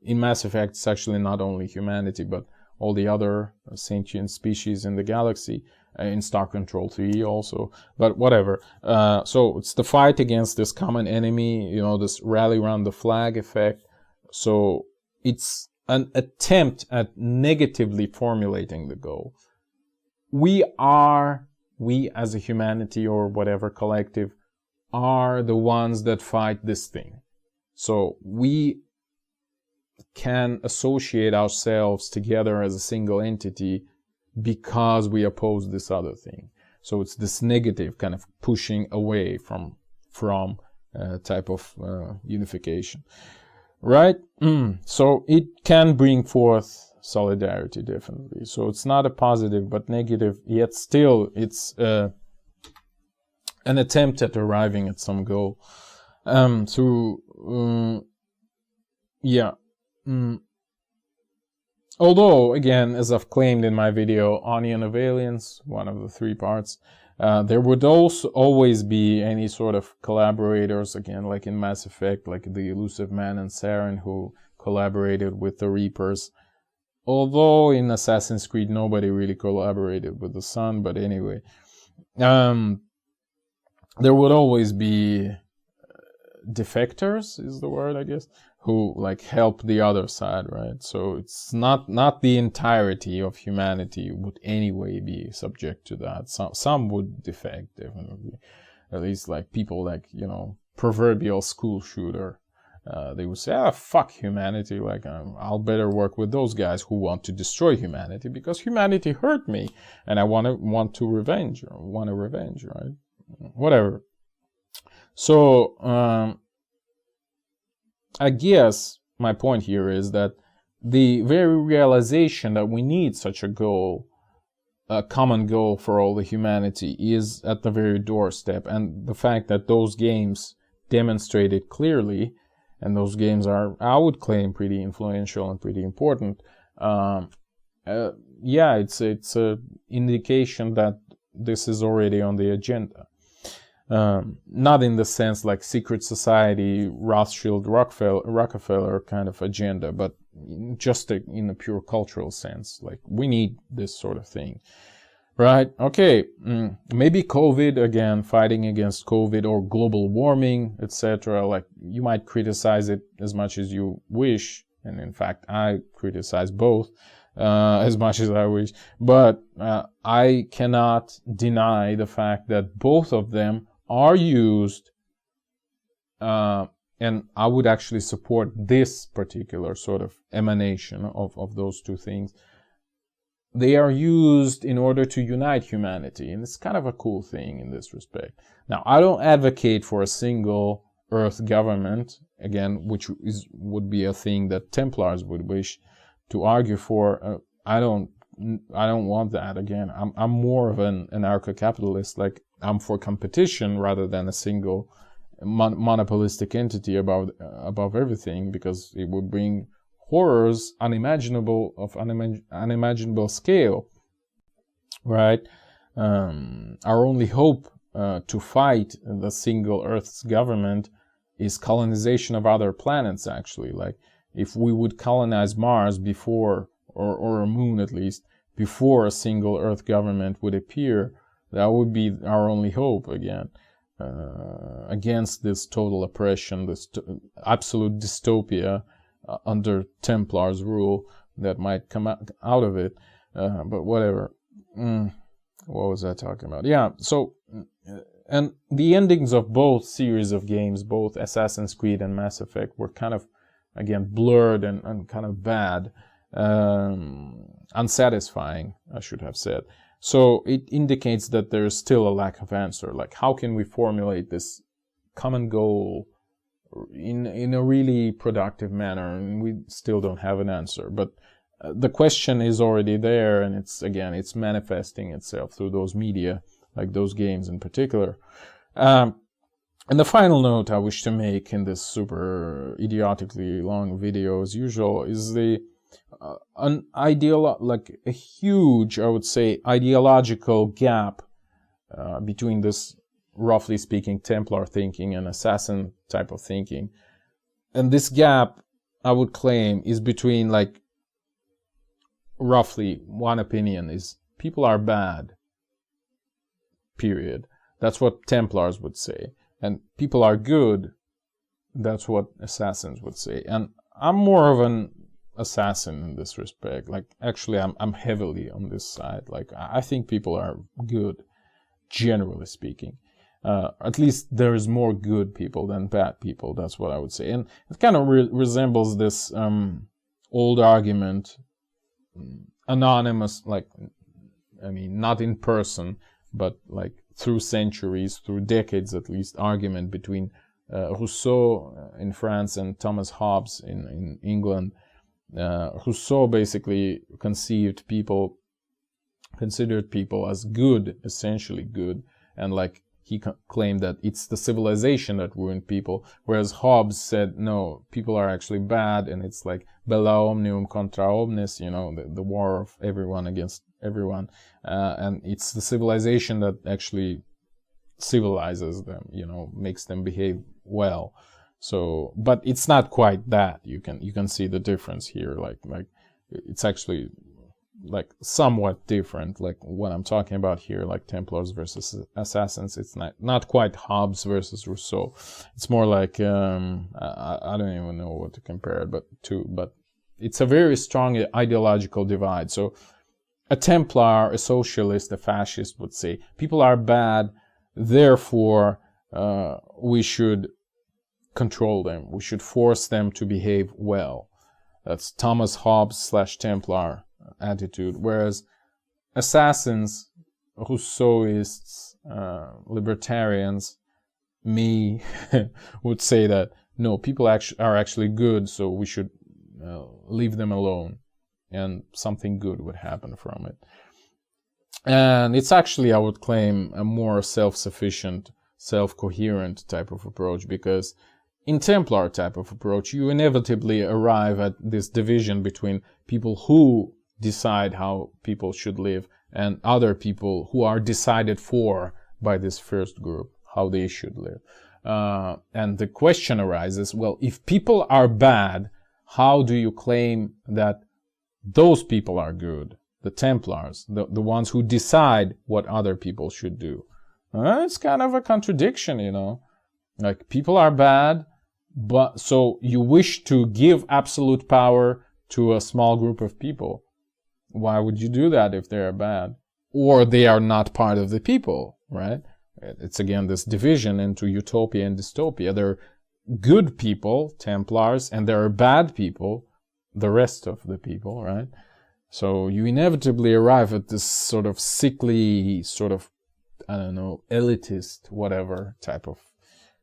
In Mass Effect, it's actually not only humanity, but all the other sentient species in the galaxy, in Star Control 3 also, but whatever. So it's the fight against this common enemy, this rally around the flag effect. So it's an attempt at negatively formulating the goal. We as a humanity or whatever collective are the ones that fight this thing. So we can associate ourselves together as a single entity because we oppose this other thing. So it's this negative kind of pushing away from type of unification, right? So it can bring forth solidarity, definitely. So it's not a positive but negative, yet still it's an attempt at arriving at some goal. Although, again, as I've claimed in my video, Onion of Aliens, one of the 3 parts, there would also always be any sort of collaborators, again, like in Mass Effect, like the Elusive Man and Saren, who collaborated with the Reapers. Although in Assassin's Creed, nobody really collaborated with the Sun, but anyway. There would always be defectors, is the word, I guess, who help the other side, right? So it's not the entirety of humanity would anyway be subject to that. Some would defect, definitely. At least people proverbial school shooter. They would say, fuck humanity, I'll better work with those guys who want to destroy humanity because humanity hurt me and I want to revenge, right? Whatever. So, I guess my point here is that the very realization that we need such a goal, a common goal for all the humanity, is at the very doorstep. And the fact that those games demonstrate it clearly, and those games are, I would claim, pretty influential and pretty important, it's a indication that this is already on the agenda. Not in the sense like secret society, Rothschild, Rockefeller kind of agenda, but just in a pure cultural sense. We need this sort of thing, right? Okay, maybe COVID, again, fighting against COVID or global warming, etc. You might criticize it as much as you wish, and in fact, I criticize both as much as I wish, but I cannot deny the fact that both of them are used, and I would actually support this particular sort of emanation of those two things. They are used in order to unite humanity, and it's kind of a cool thing in this respect. Now, I don't advocate for a single Earth government, again, which would be a thing that Templars would wish to argue for. I don't want that. Again, I'm more of an anarcho-capitalist. I'm for competition rather than a single monopolistic entity above everything, because it would bring horrors unimaginable scale, right? Our only hope to fight the single Earth's government is colonization of other planets, actually. If we would colonize Mars before or a moon at least, before a single Earth government would appear. That would be our only hope again, against this total oppression, this absolute dystopia under Templars rule that might come out of it. But whatever. What was I talking about? Yeah, so, and the endings of both series of games, both Assassin's Creed and Mass Effect, were kind of, again, blurred and kind of bad, unsatisfying, I should have said. So it indicates that there's still a lack of answer. Like, how can we formulate this common goal in a really productive manner? And we still don't have an answer. But the question is already there, and it's manifesting itself through those media, like those games in particular. And the final note I wish to make in this super idiotically long video, as usual, is like a huge, I would say, ideological gap between this, roughly speaking, Templar thinking and Assassin type of thinking. And this gap, I would claim, is between, like, roughly, one opinion is people are bad, period. That's what Templars would say. And people are good, that's what Assassins would say. And I'm more of an assassin in this respect. Like, actually, I'm heavily on this side. Like, I think people are good, generally speaking. At least there's more good people than bad people, that's what I would say. And it kind of resembles this old argument, anonymous, like, I mean, not in person, but like through centuries, through decades at least, argument between Rousseau in France and Thomas Hobbes in England. Rousseau basically considered people as good, essentially good, and like he claimed that it's the civilization that ruined people, whereas Hobbes said, no, people are actually bad, and it's like bella omnium contra omnes, you know, the war of everyone against everyone, and it's the civilization that actually civilizes them, you know, makes them behave well. So, but it's not quite that. You can see the difference here. Like it's actually like somewhat different. Like what I'm talking about here, like Templars versus Assassins. It's not quite Hobbes versus Rousseau. It's more like I don't even know what to compare it, but it's a very strong ideological divide. So a Templar, a socialist, a fascist would say people are bad, therefore we should control them. We should force them to behave well. That's Thomas Hobbes / Templar attitude. Whereas assassins, Rousseauists, libertarians, me, would say that no, people are actually good, so we should leave them alone, and something good would happen from it. And it's actually, I would claim, a more self-sufficient, self-coherent type of approach, because in Templar type of approach, you inevitably arrive at this division between people who decide how people should live and other people who are decided for by this first group, how they should live. And the question arises, well, if people are bad, how do you claim that those people are good? The Templars, the ones who decide what other people should do. It's kind of a contradiction, you know. Like, people are bad, but so you wish to give absolute power to a small group of people. Why would you do that if they are bad? Or they are not part of the people, right? It's again this division into Utopia and dystopia. There are good people, Templars, and there are bad people, the rest of the people, right? So you inevitably arrive at this sort of sickly, sort of, I don't know, elitist, whatever type of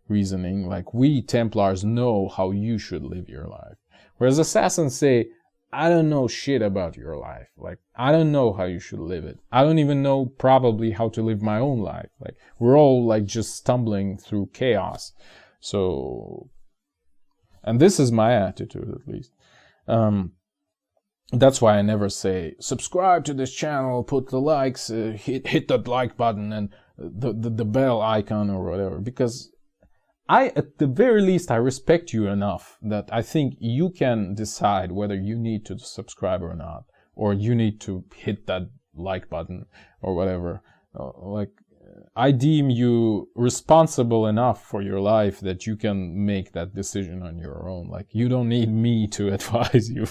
reasoning. Like, we Templars know how you should live your life. Whereas assassins say, I don't know shit about your life. Like, I don't know how you should live it. I don't even know probably how to live my own life. Like, we're all like just stumbling through chaos. So, and this is my attitude at least. That's why I never say, subscribe to this channel, put the likes, hit that like button and the bell icon or whatever. Because at the very least, I respect you enough that I think you can decide whether you need to subscribe or not. or you need to hit that like button or whatever. Like, I deem you responsible enough for your life that you can make that decision on your own. Like, you don't need me to advise you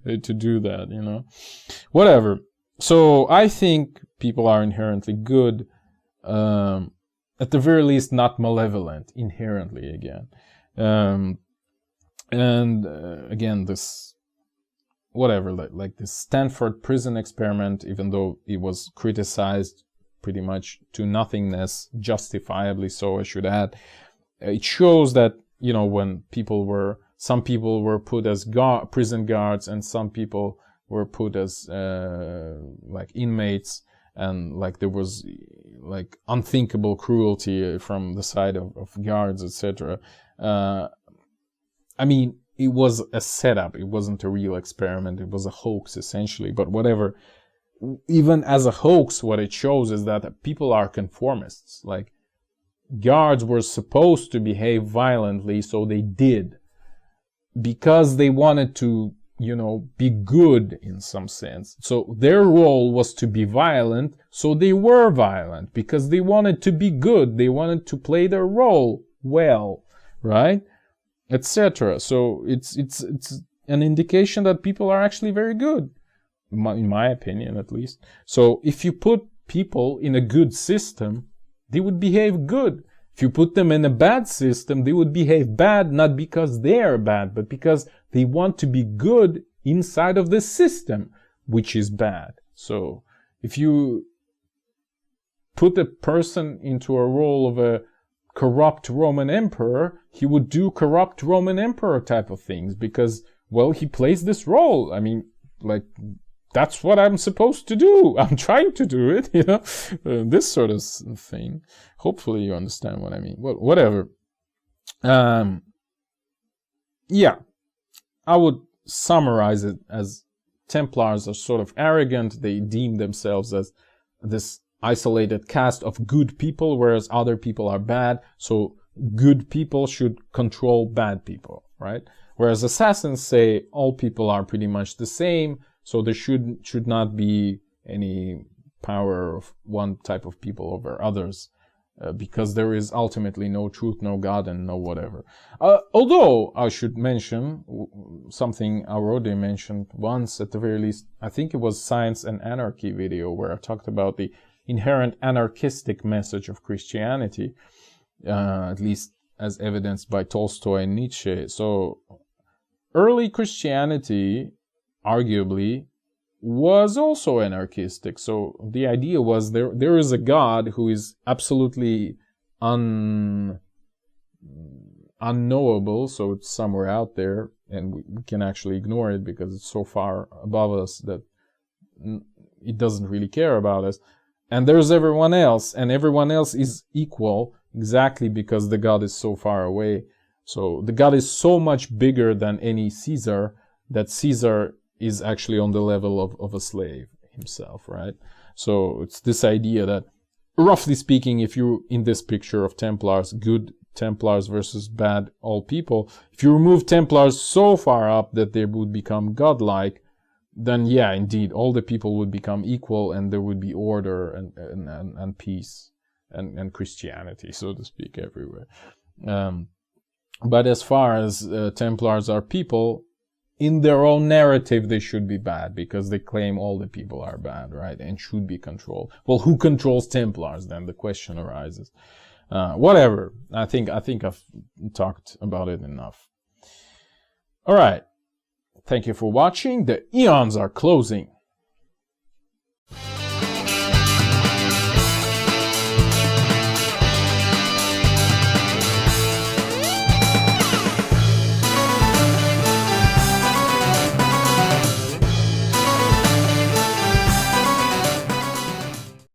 to do that, you know? Whatever. So I think people are inherently good, at the very least not malevolent, inherently again. Again, this, whatever, like this Stanford prison experiment, even though it was criticized pretty much to nothingness, justifiably so, I should add, it shows that, you know, when some people were put as prison guards and some people were put as like inmates, and like there was like unthinkable cruelty from the side of guards, etc. I mean, it was a setup. It wasn't a real experiment. It was a hoax, essentially. But whatever, even as a hoax, what it shows is that people are conformists. Like, guards were supposed to behave violently, so they did, because they wanted to, you know, be good in some sense. So their role was to be violent, so they were violent because they wanted to be good. They wanted to play their role well, right? Etc. So it's an indication that people are actually very good, in my opinion, at least. So if you put people in a good system, they would behave good. If you put them in a bad system, they would behave bad, not because they are bad, but because they want to be good inside of the system, which is bad. So if you put a person into a role of a corrupt Roman emperor, he would do corrupt Roman emperor type of things because, well, he plays this role. I mean, like, that's what I'm supposed to do. I'm trying to do it, you know, this sort of thing. Hopefully you understand what I mean. Well, whatever. Yeah, I would summarize it as Templars are sort of arrogant. They deem themselves as this isolated caste of good people, whereas other people are bad. So good people should control bad people, right? Whereas assassins say all people are pretty much the same, so there should not be any power of one type of people over others, because there is ultimately no truth, no God, and no whatever. Although I should mention something Arode mentioned once, at the very least, I think it was Science and Anarchy video, where I talked about the inherent anarchistic message of Christianity, at least as evidenced by Tolstoy and Nietzsche. So early Christianity, arguably, was also anarchistic. So the idea was there is a God who is absolutely unknowable, so it's somewhere out there, and we can actually ignore it because it's so far above us that it doesn't really care about us. And there's everyone else, and everyone else is equal exactly because the God is so far away. So the God is so much bigger than any Caesar that Caesar is actually on the level of a slave himself, right? So it's this idea that, roughly speaking, if you, in this picture of Templars, good Templars versus bad all people, if you remove Templars so far up that they would become godlike, then yeah, indeed, all the people would become equal and there would be order and peace and Christianity, so to speak, everywhere. But as far as Templars are people, in their own narrative, they should be bad because they claim all the people are bad, right? And should be controlled. Well, who controls Templars then? The question arises. Whatever. I think I've talked about it enough. All right. Thank you for watching. The eons are closing.